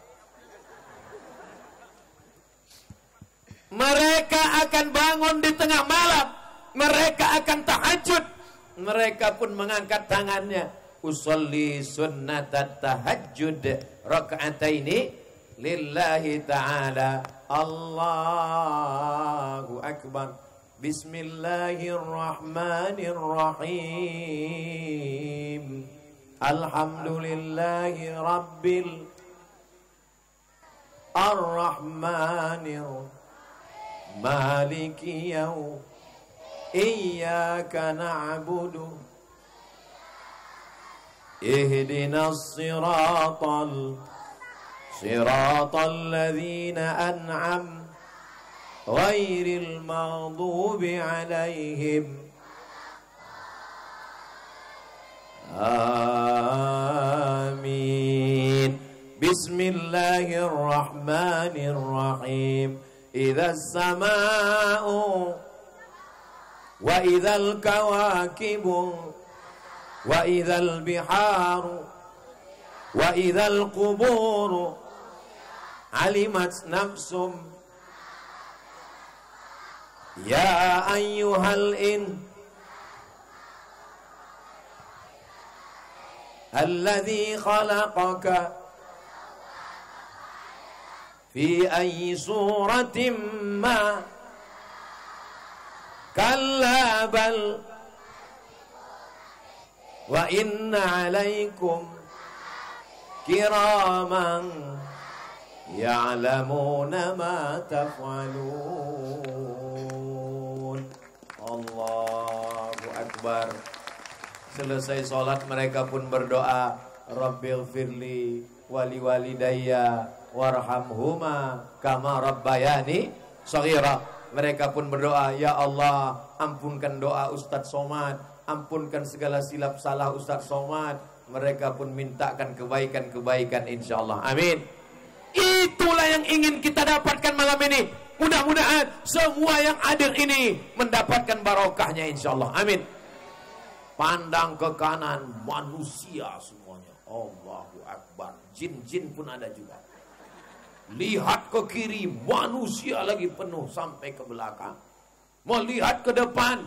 [SPEAKER 2] Mereka akan bangun di tengah malam, mereka akan tahajud, mereka pun mengangkat tangannya. Usolli sunnatat tahajud raka'ataini lillahi ta'ala. Allahu Akbar. Bismillahirrahmanirrahim. Alhamdulillahi Rabbil Ar-Rahmanir Maliki yaum. Iyyaka na'budu ihdinas siratal ladzina an'am ghairil maghdubi alaihim Amin. Bismillahirrahmanirrahim. Idza as-samaa'u wa idzal kawakibu wa idzal biharu wa idzal quburu alimat nafsum ya ayyuhal alladzi khalaqaka fi ayyi suratin ma kalla bal wa inna alaikum kiraman ya'lamuna ma taf'alun. Allahu Akbar. Selesai sholat mereka pun berdoa, Rabbil firli wali walidayya warhamhuma kama rabbayani shaghira. Mereka pun berdoa, ya Allah, ampunkan doa Ustadz Somad, ampunkan segala silap salah Ustadz Somad. Mereka pun mintakan kebaikan-kebaikan insyaallah. Amin. Itulah yang ingin kita dapatkan malam ini. Mudah-mudahan semua yang hadir ini mendapatkan barokahnya insyaallah. Amin. Pandang ke kanan, manusia semuanya. Allahu Akbar. Jin-jin pun ada juga. Lihat ke kiri, manusia lagi penuh sampai ke belakang. Mau lihat ke depan,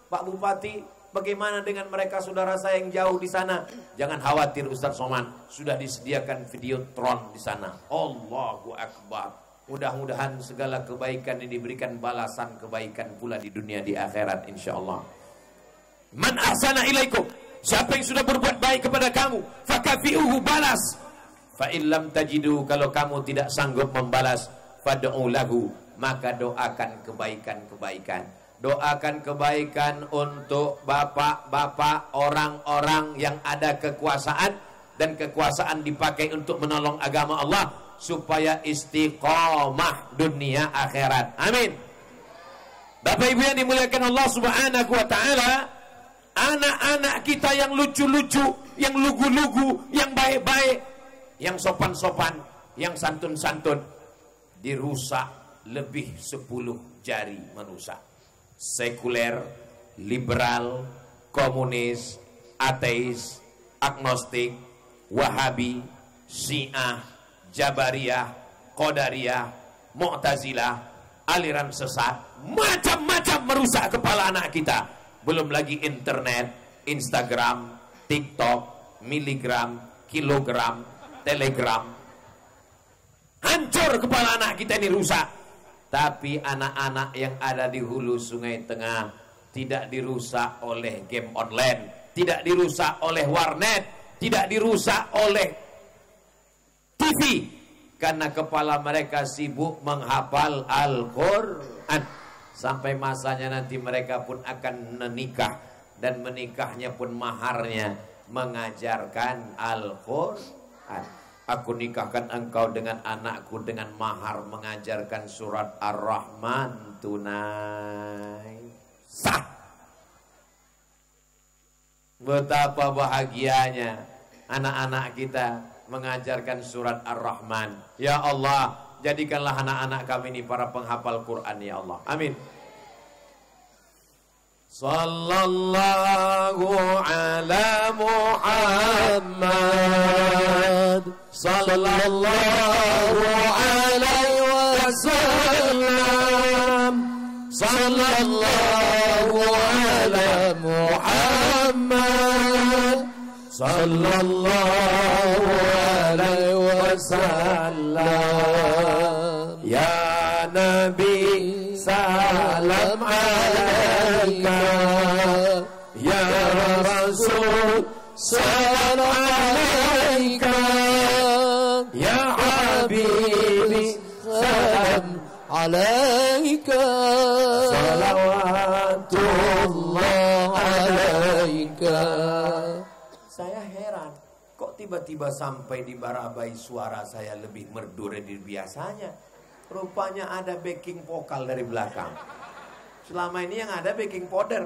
[SPEAKER 2] Pak Bupati, bagaimana dengan mereka saudara saya yang jauh di sana? Jangan khawatir Ustadz Somad, sudah disediakan videotron di sana. Allahu Akbar. Mudah-mudahan segala kebaikan ini diberikan balasan kebaikan pula di dunia di akhirat insyaallah. Man ahsana ilaikum, siapa yang sudah berbuat baik kepada kamu, fakafi'uhu, balas. Fa illam tajidu, kalau kamu tidak sanggup membalas, fad'u lahu, maka doakan kebaikan-kebaikan. Doakan kebaikan untuk bapak-bapak, orang-orang yang ada kekuasaan dan kekuasaan dipakai untuk menolong agama Allah supaya istiqomah dunia akhirat. Amin. Bapak Ibu yang dimuliakan Allah Subhanahu wa taala, anak-anak kita yang lucu-lucu, yang lugu-lugu, yang baik-baik, yang sopan-sopan, yang santun-santun, dirusak lebih 10 jari merusak. Sekuler, liberal, komunis, ateis, agnostik, wahabi, syiah, jabariyah, qadariyah, mu'tazilah, aliran sesat, macam-macam merusak kepala anak kita. Belum lagi internet, Instagram, TikTok, miligram, kilogram, telegram. Hancur kepala anak kita ini, rusak. Tapi anak-anak yang ada di hulu Sungai Tengah tidak dirusak oleh game online, tidak dirusak oleh warnet, tidak dirusak oleh TV, karena kepala mereka sibuk menghafal Al-Quran. Sampai masanya nanti mereka pun akan menikah, dan menikahnya pun maharnya mengajarkan Al-Quran. Aku nikahkan engkau dengan anakku dengan mahar mengajarkan surat Ar-Rahman tunai. Sah. Betapa bahagianya anak-anak kita mengajarkan surat Ar-Rahman. Ya Allah, jadikanlah anak-anak kami ini para penghafal Quran ya Allah. Amin. Sallallahu ala Muhammad, sallallahu alaihi wasallam, sallallahu ala Muhammad, sallallahu alaihi wasallam. Ya Nabi, salam alaika, ya Rasul, salam alaika, ya Habibi, salam alaika, salawatullah alaika. Saya heran, kok tiba-tiba sampai di Barabai suara saya lebih merdu dari biasanya. Rupanya ada backing vokal dari belakang. Selama ini yang ada backing powder.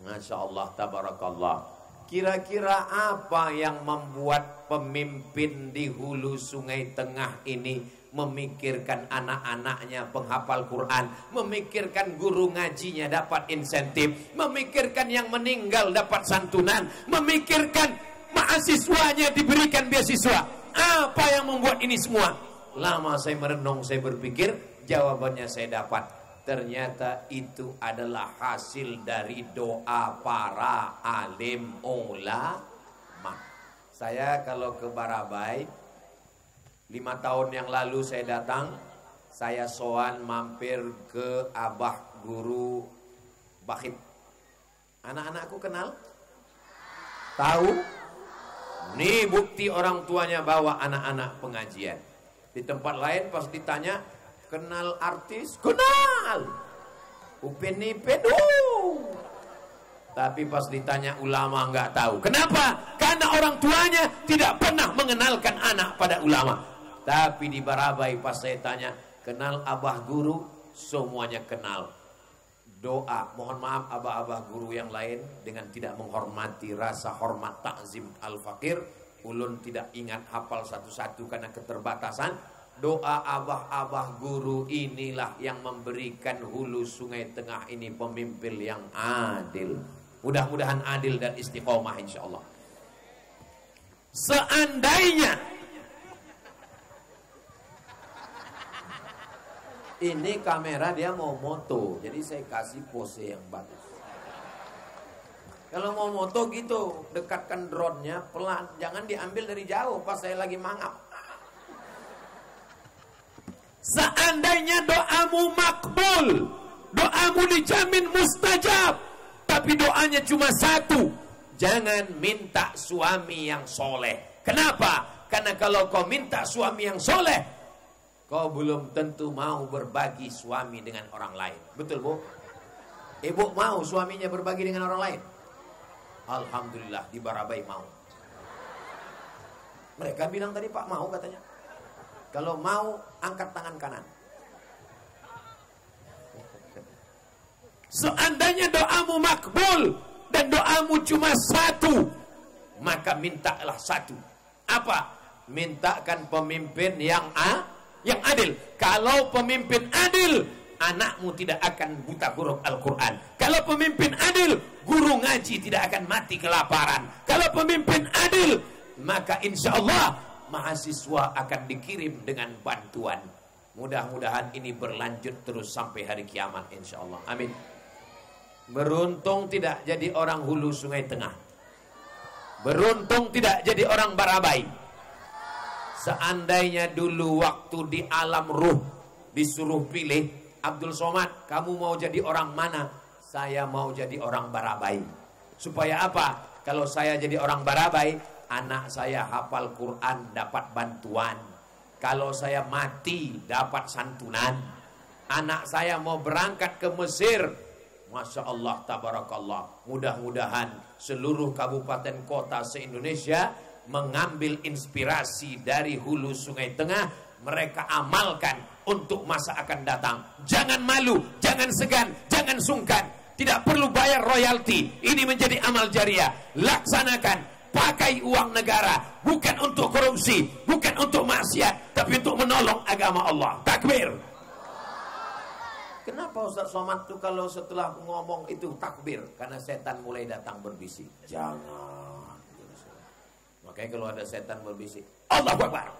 [SPEAKER 2] Masya Allah, tabarakallah. Kira-kira apa yang membuat pemimpin di hulu Sungai Tengah ini memikirkan anak-anaknya penghafal Quran, memikirkan guru ngajinya dapat insentif, memikirkan yang meninggal dapat santunan, memikirkan mahasiswanya diberikan beasiswa? Apa yang membuat ini semua? Lama saya merenung, saya berpikir, jawabannya saya dapat. Ternyata itu adalah hasil dari doa para alim ulama. Saya kalau ke Barabai 5 tahun yang lalu saya datang, saya sowan mampir ke Abah Guru Bakhit. Anak-anakku kenal? Tahu? Nih bukti orang tuanya bawa anak-anak pengajian. Di tempat lain pas ditanya, kenal artis? Kenal. Upin Ipin? Tapi pas ditanya ulama nggak tahu. Kenapa? Karena orang tuanya tidak pernah mengenalkan anak pada ulama. Tapi di Barabai pas saya tanya, kenal Abah Guru? Semuanya kenal. Doa, mohon maaf abah-abah guru yang lain, dengan tidak menghormati rasa hormat takzim al-fakir, ulun tidak ingat hafal satu-satu karena keterbatasan. Doa abah-abah guru inilah yang memberikan hulu Sungai Tengah ini pemimpin yang adil. Mudah-mudahan adil dan istiqomah insyaallah. Seandainya ini kamera dia mau moto, jadi saya kasih pose yang bagus. Kalau mau moto gitu, dekatkan drone-nya pelan, jangan diambil dari jauh pas saya lagi mangap. Seandainya doamu makbul, doamu dijamin mustajab, tapi doanya cuma satu, jangan minta suami yang soleh. Kenapa? Karena kalau kau minta suami yang soleh, kau belum tentu mau berbagi suami dengan orang lain. Betul, Bu? Ibu mau suaminya berbagi dengan orang lain? Alhamdulillah, di Barabai mau. Mereka bilang tadi, Pak, mau katanya. Kalau mau, angkat tangan kanan. Seandainya doamu makbul dan doamu cuma satu, maka mintalah satu. Apa? Mintakan pemimpin yang adil. Kalau pemimpin adil, anakmu tidak akan buta huruf Al-Quran. Kalau pemimpin adil, guru ngaji tidak akan mati kelaparan. Kalau pemimpin adil, maka insya Allah mahasiswa akan dikirim dengan bantuan. Mudah-mudahan ini berlanjut terus sampai hari kiamat insya Allah. Amin. Beruntung tidak jadi orang hulu Sungai Tengah. Beruntung tidak jadi orang Barabai. Seandainya dulu waktu di alam ruh disuruh pilih, Abdul Somad, kamu mau jadi orang mana? Saya mau jadi orang Barabai. Supaya apa? Kalau saya jadi orang Barabai, anak saya hafal Quran dapat bantuan. Kalau saya mati dapat santunan. Anak saya mau berangkat ke Mesir, Masya Allah, tabarakallah. Mudah-mudahan seluruh kabupaten kota se-Indonesia mengambil inspirasi dari hulu Sungai Tengah, mereka amalkan untuk masa akan datang. Jangan malu, jangan segan, jangan sungkan. Tidak perlu bayar royalti. Ini menjadi amal jariah. Laksanakan, pakai uang negara, bukan untuk korupsi, bukan untuk maksiat, tapi untuk menolong agama Allah. Takbir. Kenapa Ustaz Somad tuh kalau setelah ngomong itu takbir? Karena setan mulai datang berbisik. Jangan. Makanya kalau ada setan berbisik, Allahu Akbar.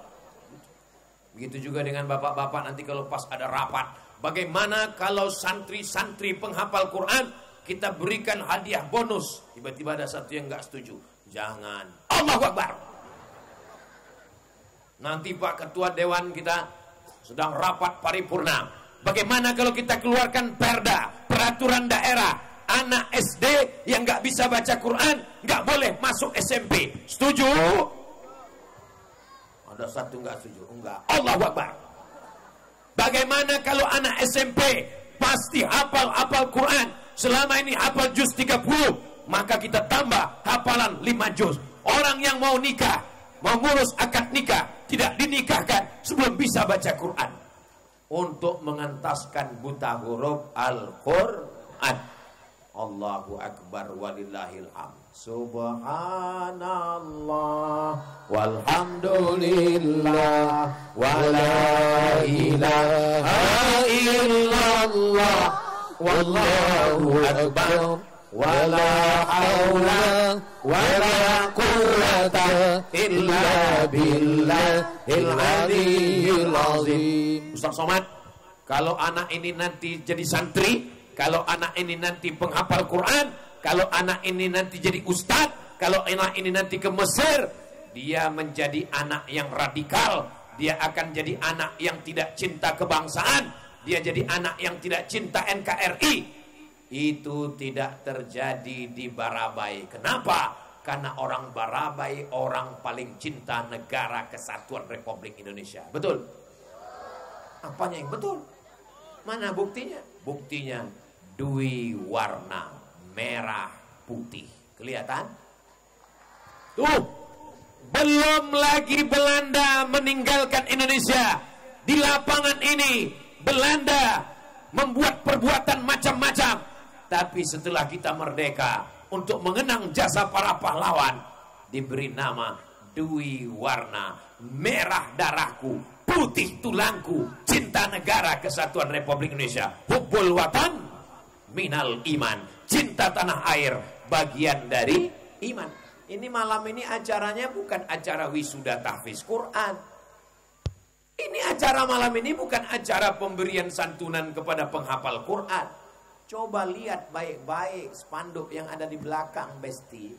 [SPEAKER 2] Begitu juga dengan bapak-bapak nanti kalau pas ada rapat. Bagaimana kalau santri-santri penghafal Quran kita berikan hadiah bonus? Tiba-tiba ada satu yang nggak setuju. Jangan. Allahu Akbar. Nanti Pak Ketua Dewan kita sedang rapat paripurna. Bagaimana kalau kita keluarkan perda, peraturan daerah? Anak SD yang nggak bisa baca Quran nggak boleh masuk SMP. Setuju? Ada satu nggak setuju. Enggak. Allahu Akbar. Bagaimana kalau anak SMP pasti hafal Quran, selama ini hafal juz 30, maka kita tambah hafalan 5 juz. Orang yang mau nikah, mau ngurus akad nikah, tidak dinikahkan sebelum bisa baca Quran, untuk mengentaskan buta huruf Al-Quran. Allahu Akbar walillahil hamd. Subhanallah walhamdulillah wala ilaha illallah wallahu akbar wala haula wala quwwata illa billahil aliyyil azim. Ustaz Somad, kalau anak ini nanti jadi santri, kalau anak ini nanti penghafal Quran, kalau anak ini nanti jadi ustadz, kalau anak ini nanti ke Mesir, dia menjadi anak yang radikal, dia akan jadi anak yang tidak cinta kebangsaan, dia jadi anak yang tidak cinta NKRI. Itu tidak terjadi di Barabai. Kenapa? Karena orang Barabai orang paling cinta negara kesatuan Republik Indonesia. Betul? Apanya yang betul? Mana buktinya? Buktinya dui warna merah putih. Kelihatan? Tuh, belum lagi Belanda meninggalkan Indonesia. Di lapangan ini Belanda membuat perbuatan macam-macam. Tapi setelah kita merdeka, untuk mengenang jasa para pahlawan, diberi nama dui warna merah darahku, putih tulangku, cinta negara kesatuan Republik Indonesia. Hubbul watan minal iman, cinta tanah air bagian dari iman. Ini malam ini acaranya bukan acara wisuda tahfiz Quran. Ini acara malam ini bukan acara pemberian santunan kepada penghafal Quran. Coba lihat baik-baik spanduk yang ada di belakang, Besti.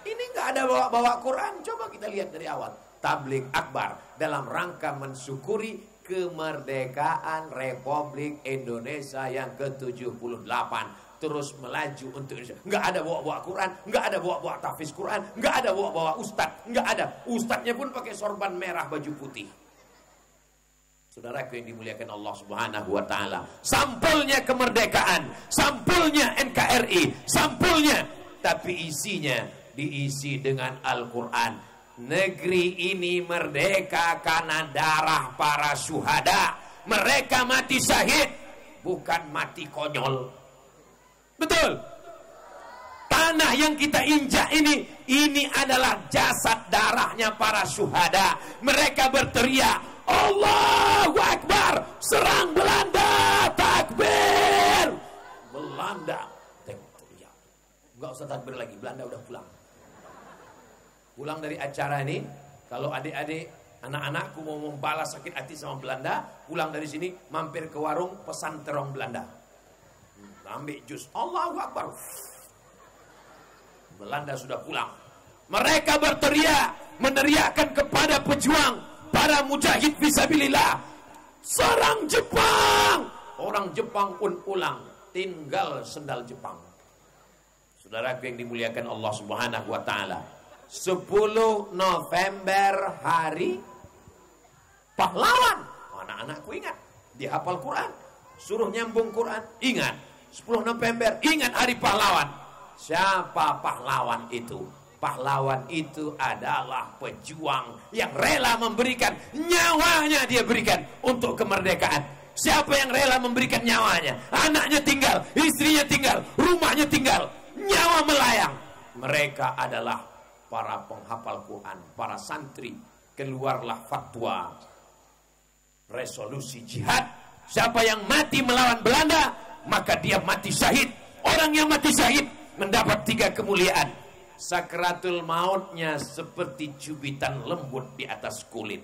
[SPEAKER 2] Ini nggak ada bawa-bawa Quran. Coba kita lihat dari awal. Tabligh akbar dalam rangka mensyukuri kemerdekaan Republik Indonesia yang ke-78, terus melaju untuk Indonesia. Nggak ada bawa-bawa Quran, nggak ada bawa-bawa tahfiz Quran, nggak ada bawa-bawa ustadz, nggak ada. Ustadznya pun pakai sorban merah baju putih. Saudaraku yang dimuliakan Allah Subhanahu wa taala, sampulnya kemerdekaan, sampulnya NKRI, sampulnya, tapi isinya diisi dengan Al-Qur'an. Negeri ini merdeka karena darah para syuhada. Mereka mati syahid, bukan mati konyol. Betul? Tanah yang kita injak ini adalah jasad darahnya para syuhada. Mereka berteriak, Allahu Akbar, serang Belanda, takbir. Belanda, teriak. Enggak usah takbir lagi, Belanda udah pulang. Pulang dari acara ini, kalau adik-adik, anak-anakku mau membalas sakit hati sama Belanda, pulang dari sini, mampir ke warung, pesan terong Belanda. Ambil jus, Allahu Akbar. Belanda sudah pulang. Mereka berteriak, meneriakkan kepada pejuang, para mujahid fisabilillah, serang Jepang. Orang Jepang pun pulang, tinggal sendal Jepang. Saudaraku yang dimuliakan Allah Subhanahu wa taala, 10 November hari pahlawan. Anak-anakku ingat, dihafal Quran, suruh nyambung Quran, ingat 10 November, ingat hari pahlawan. Siapa pahlawan itu? Pahlawan itu adalah pejuang yang rela memberikan nyawanya, dia berikan untuk kemerdekaan. Siapa yang rela memberikan nyawanya? Anaknya tinggal, istrinya tinggal, rumahnya tinggal, nyawa melayang. Mereka adalah para penghafal Quran, para santri. Keluarlah fatwa resolusi jihad. Siapa yang mati melawan Belanda, maka dia mati syahid. Orang yang mati syahid mendapat 3 kemuliaan. Sakratul mautnya seperti cubitan lembut di atas kulit,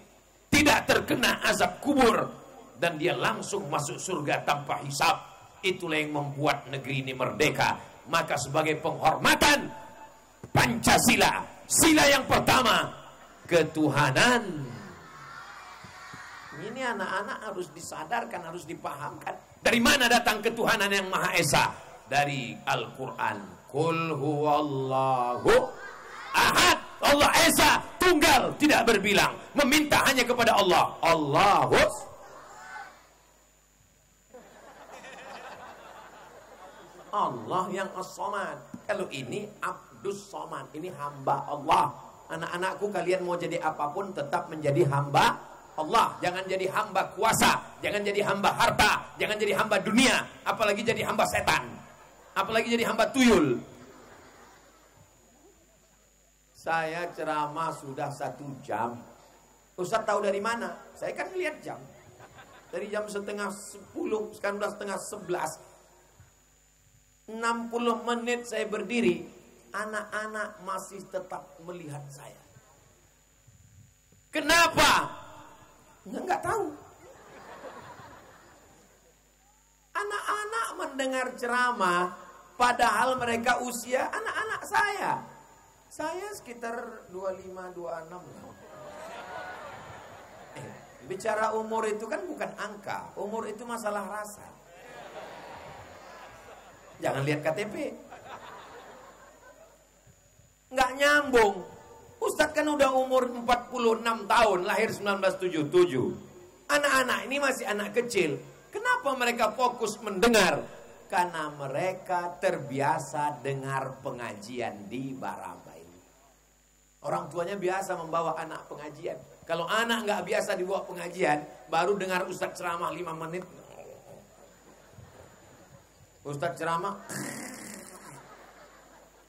[SPEAKER 2] tidak terkena azab kubur, dan dia langsung masuk surga tanpa hisab. Itulah yang membuat negeri ini merdeka. Maka sebagai penghormatan Pancasila, sila yang pertama, ketuhanan. Ini anak-anak harus disadarkan, harus dipahamkan. Dari mana datang ketuhanan yang Maha Esa? Dari Al-Quran. Qul huwallahu ahad. Allah Esa, tunggal, tidak berbilang. Meminta hanya kepada Allah. Allahus. Allah yang as-samad. Kalau ini Abdus Somad, ini hamba Allah. Anak-anakku, kalian mau jadi apapun tetap menjadi hamba Allah. Jangan jadi hamba kuasa, jangan jadi hamba harta, jangan jadi hamba dunia, apalagi jadi hamba setan, apalagi jadi hamba tuyul. Saya ceramah sudah 1 jam. Ustaz tahu dari mana? Saya kan lihat jam. Dari jam 9:30, sekarang udah 10:30. 60 menit saya berdiri, anak-anak masih tetap melihat saya. Kenapa? Enggak tahu. Anak-anak mendengar ceramah, padahal mereka usia anak-anak saya. Saya sekitar 25-26. Bicara umur itu kan bukan angka. Umur itu masalah rasa. Jangan lihat KTP. Nggak nyambung. Ustadz kan udah umur 46 tahun, lahir 1977. Anak-anak ini masih anak kecil. Kenapa mereka fokus mendengar? Karena mereka terbiasa dengar pengajian di Barabai. Orang tuanya biasa membawa anak pengajian. Kalau anak nggak biasa dibawa pengajian, baru dengar Ustadz ceramah 5 menit. Ustadz ceramah.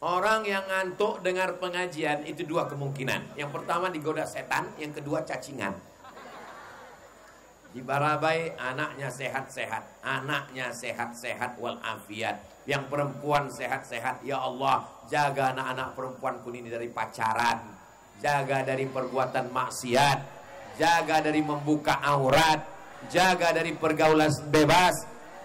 [SPEAKER 2] Orang yang ngantuk dengar pengajian itu 2 kemungkinan. Yang pertama digoda setan, yang kedua cacingan. Di Barabai anaknya sehat-sehat, anaknya sehat-sehat walafiat. Yang perempuan sehat-sehat, ya Allah jaga anak-anak perempuanku ini dari pacaran, jaga dari perbuatan maksiat, jaga dari membuka aurat, jaga dari pergaulan bebas.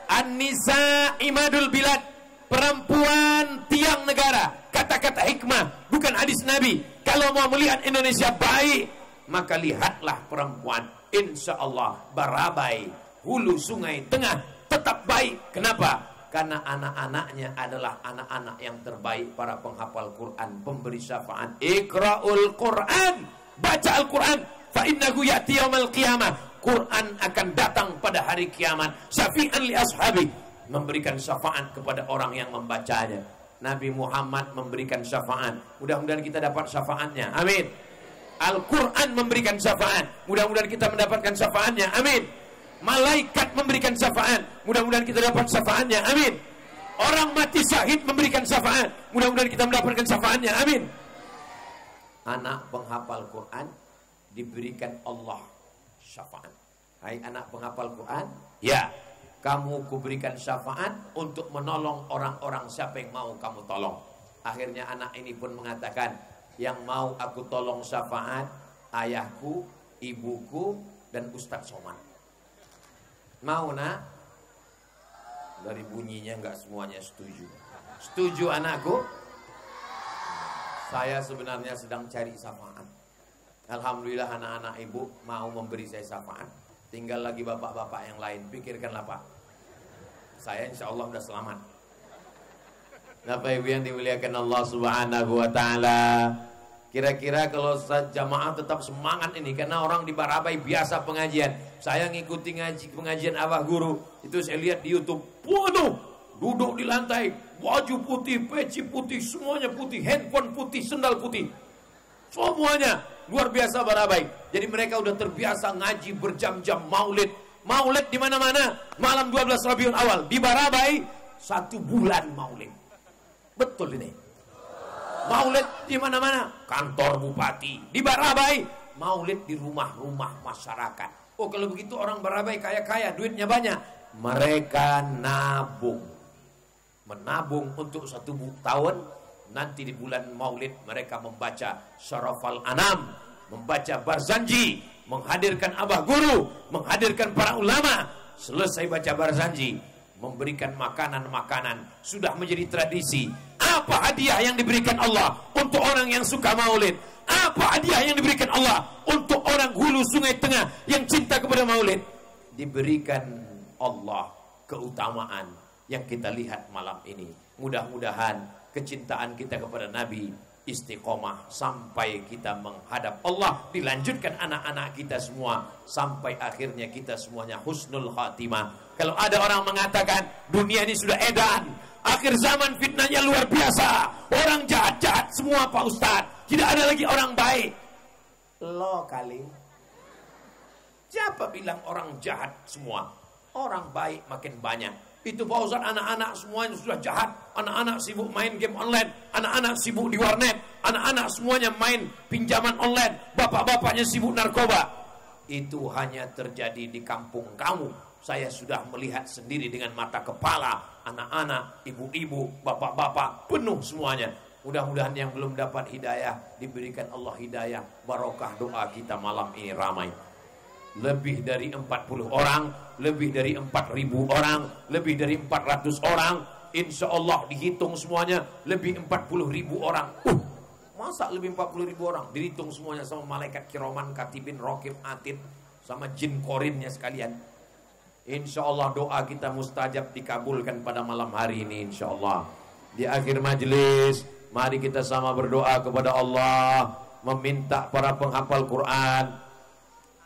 [SPEAKER 2] An-nisa imadul bilad, perempuan tiang negara. Kata-kata hikmah, bukan hadis Nabi. Kalau mau melihat Indonesia baik, maka lihatlah perempuan. Insya Allah Barabai, hulu sungai tengah tetap baik. Kenapa? Karena anak-anaknya adalah anak-anak yang terbaik, para penghafal Quran, pemberi syafaat. Iqra'ul Quran, baca Al-Quran, fa innahu ya'ti yaumil qiyamah. Quran akan datang pada hari kiamat. Syafi'an li ashabi, memberikan syafaat kepada orang yang membacanya. Nabi Muhammad memberikan syafaat. Mudah-mudahan kita dapat syafaatnya. Amin. Al-Quran memberikan syafaat. Mudah-mudahan kita mendapatkan syafaatnya. Amin. Malaikat memberikan syafaat. Mudah-mudahan kita dapat syafaatnya. Amin. Orang mati syahid memberikan syafaat. Mudah-mudahan kita mendapatkan syafaatnya. Amin. Anak penghafal Quran diberikan Allah syafaat. Hai anak penghafal Quran, ya, kamu kuberikan syafaat untuk menolong orang-orang siapa yang mau kamu tolong. Akhirnya anak ini pun mengatakan, yang mau aku tolong syafaat ayahku, ibuku, dan Ustadz Somad. Mau nak? Dari bunyinya nggak semuanya setuju. Setuju anakku? Saya sebenarnya sedang cari syafaat. Alhamdulillah anak-anak ibu mau memberi saya syafaat. Tinggal lagi bapak-bapak yang lain. Pikirkanlah Pak. Saya insya Allah sudah selamat. Bapak ibu yang dimuliakan Allah subhanahu wa ta'ala, kira-kira kalau jamaah tetap semangat ini, karena orang di Barabai biasa pengajian. Saya ngikuti pengajian Abah Guru, itu saya lihat di YouTube, waduh, duduk di lantai, baju putih, peci putih, semuanya putih, handphone putih, sendal putih, semuanya luar biasa Barabai. Jadi mereka udah terbiasa ngaji berjam-jam, maulid di mana-mana. Malam 12 Rabiul Awal di Barabai 1 bulan maulid. Betul ini. Maulid di mana-mana, kantor bupati di Barabai, maulid di rumah-rumah masyarakat. Oh kalau begitu orang Barabai kaya-kaya, duitnya banyak. Mereka menabung untuk 1 tahun. Nanti di bulan maulid mereka membaca Syarafal Anam, membaca Barzanji, menghadirkan Abah Guru, menghadirkan para ulama. Selesai baca Barzanji, memberikan makanan-makanan. Sudah menjadi tradisi. Apa hadiah yang diberikan Allah untuk orang yang suka maulid? Apa hadiah yang diberikan Allah untuk orang hulu sungai tengah yang cinta kepada maulid? Diberikan Allah keutamaan yang kita lihat malam ini. Mudah-mudahan kecintaan kita kepada Nabi istiqomah sampai kita menghadap Allah. Dilanjutkan anak-anak kita semua sampai akhirnya kita semuanya husnul khatimah. Kalau ada orang mengatakan dunia ini sudah edan, akhir zaman fitnahnya luar biasa, orang jahat-jahat semua Pak Ustadz, tidak ada lagi orang baik. Lo kali, siapa bilang orang jahat semua? Orang baik makin banyak. Itu Pak Ustadz, anak-anak semuanya sudah jahat. Anak-anak sibuk main game online, anak-anak sibuk di warnet, anak-anak semuanya main pinjaman online, bapak-bapaknya sibuk narkoba. Itu hanya terjadi di kampung kamu. Saya sudah melihat sendiri dengan mata kepala, anak-anak, ibu-ibu, bapak-bapak, penuh semuanya. Mudah-mudahan yang belum dapat hidayah diberikan Allah hidayah. Barokah doa kita malam ini ramai. Lebih dari 40 orang, lebih dari 4.000 orang, lebih dari 400 orang. Insya Allah dihitung semuanya lebih 40.000 orang. Masa lebih 40.000 orang? Dihitung semuanya sama malaikat kiroman, katibin, rokib, atid, sama jin korinnya sekalian. Insya Allah doa kita mustajab dikabulkan pada malam hari ini insya Allah. Di akhir majelis, mari kita sama berdoa kepada Allah, meminta para penghafal Quran.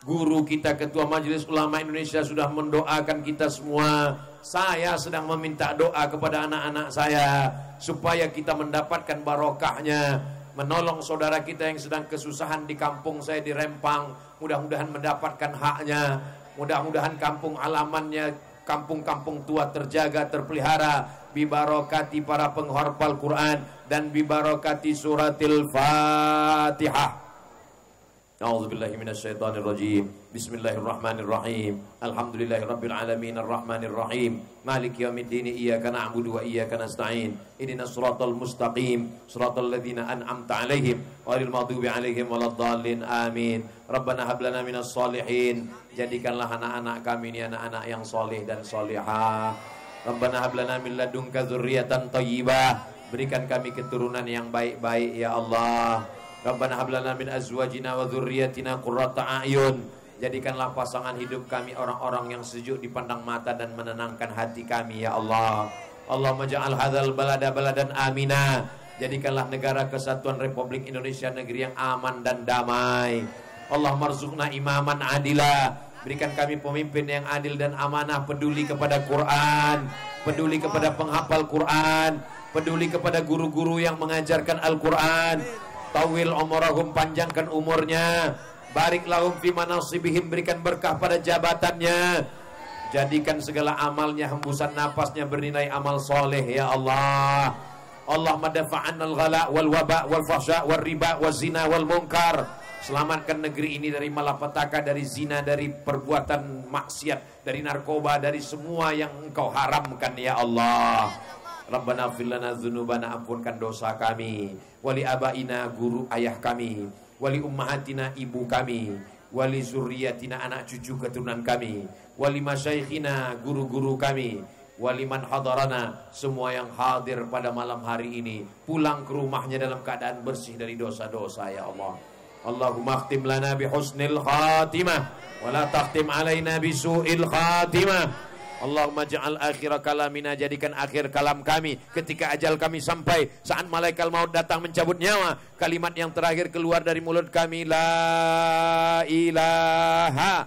[SPEAKER 2] Guru kita, Ketua Majelis Ulama Indonesia sudah mendoakan kita semua. Saya sedang meminta doa kepada anak-anak saya supaya kita mendapatkan barokahnya, menolong saudara kita yang sedang kesusahan di kampung saya di Rempang. Mudah-mudahan mendapatkan haknya. Mudah-mudahan kampung alamannya, kampung-kampung tua terjaga, terpelihara. Bibarokati para penghafal Quran dan bibarokati suratil Fatihah. A'udzubillahi minasyaitonirrajim. Bismillahirrahmanirrahim. Alhamdulillahirabbil alamin arrahmanir rahim. Maliki yaumiddin. Iyyaka na'budu wa iyyaka nasta'in. Ihdinas siratal mustaqim. Siratal ladzina an'amta 'alaihim ghairil maghdubi 'alaihim waladdallin. Amin. Rabbana hab lana minas sholihin. Jadikanlah anak-anak kami ini anak-anak yang soleh dan solihah. Rabbana hab lana min ladunka dzurriyyatan thayyibah. Berikan kami keturunan yang baik-baik ya Allah. Rabbana hab lana min azwajina wa dzurriyyatina qurrata a'yun. Jadikanlah pasangan hidup kami orang-orang yang sejuk dipandang mata dan menenangkan hati kami ya Allah. Allahumma ja'al hadzal balada baladan amina. Jadikanlah negara kesatuan Republik Indonesia negeri yang aman dan damai. Allahumma rzuqna imaman adila. Berikan kami pemimpin yang adil dan amanah, peduli kepada Quran, peduli kepada penghafal Quran, peduli kepada guru-guru yang mengajarkan Al-Quran. Tawil umurahum, panjangkan umurnya. Barik lahum fi manasibihim, berikan berkah pada jabatannya. Jadikan segala amalnya, hembusan napasnya bernilai amal soleh ya Allah. Allahumma dafa'an al-ghala wal waba wal fahsya wal riba wal zina wal munkar. Selamatkan negeri ini dari malapetaka, dari zina, dari perbuatan maksiat, dari narkoba, dari semua yang engkau haramkan ya Allah. Rabbana ighfir lana dzunubana, ampunkan dosa kami, wali abaina, guru ayah kami, wali ummahatina, ibu kami, wali zurriyatina, anak cucu keturunan kami, wali masyaikhina, guru-guru kami, wali man hadarana, semua yang hadir pada malam hari ini pulang ke rumahnya dalam keadaan bersih dari dosa-dosa ya Allah. Allahumma khtim lana bi husnil khatimah wa la takhtim alaina bi su'il khatimah. Allahumma ja'al akhir kalamina, jadikan akhir kalam kami ketika ajal kami sampai, saat malaikat maut datang mencabut nyawa, kalimat yang terakhir keluar dari mulut kami, la ilaha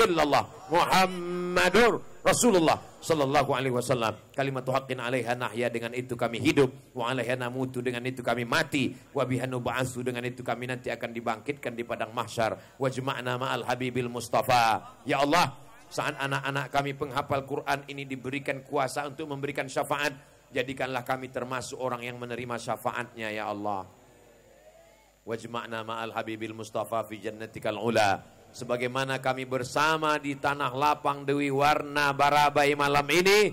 [SPEAKER 2] illallah Muhammadur Rasulullah sallallahu alaihi wasallam. Kalimatu haqqin 'alaiha nahya, dengan itu kami hidup, wa 'alaiha namutu, dengan itu kami mati, wa biha nub'atsu, dengan itu kami nanti akan dibangkitkan di padang mahsyar. Wajma'na ma'al habibil mustafa. Ya Allah, saat anak-anak kami penghafal Quran ini diberikan kuasa untuk memberikan syafaat, jadikanlah kami termasuk orang yang menerima syafaatnya ya Allah. Wajma'na ma'al habibil mustafa fi jannatikal ula. Sebagaimana kami bersama di tanah lapang Dewi Warna Barabai malam ini,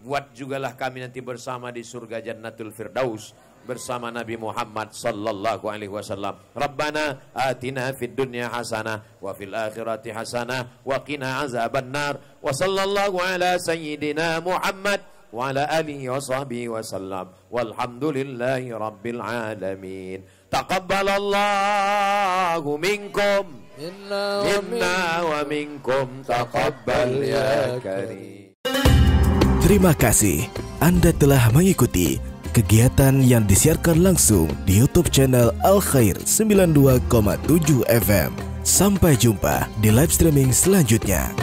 [SPEAKER 2] buat jugalah kami nanti bersama di surga Jannatul Firdaus bersama Nabi Muhammad sallallahu alaihi wasallam. Rabbana atina fid dunya hasanah wa fil akhirati hasanah wa qina azabannar. Wa sallallahu ala sayyidina Muhammad wa ala alihi wa sahbihi wasallam. Walhamdulillahi rabbil alamin. Taqabbalallahu minkum minna wa minkum, taqabbal ya karim.
[SPEAKER 1] Terima kasih Anda telah mengikuti kegiatan yang disiarkan langsung di YouTube channel Al Khair 92,7 FM. Sampai jumpa di live streaming selanjutnya.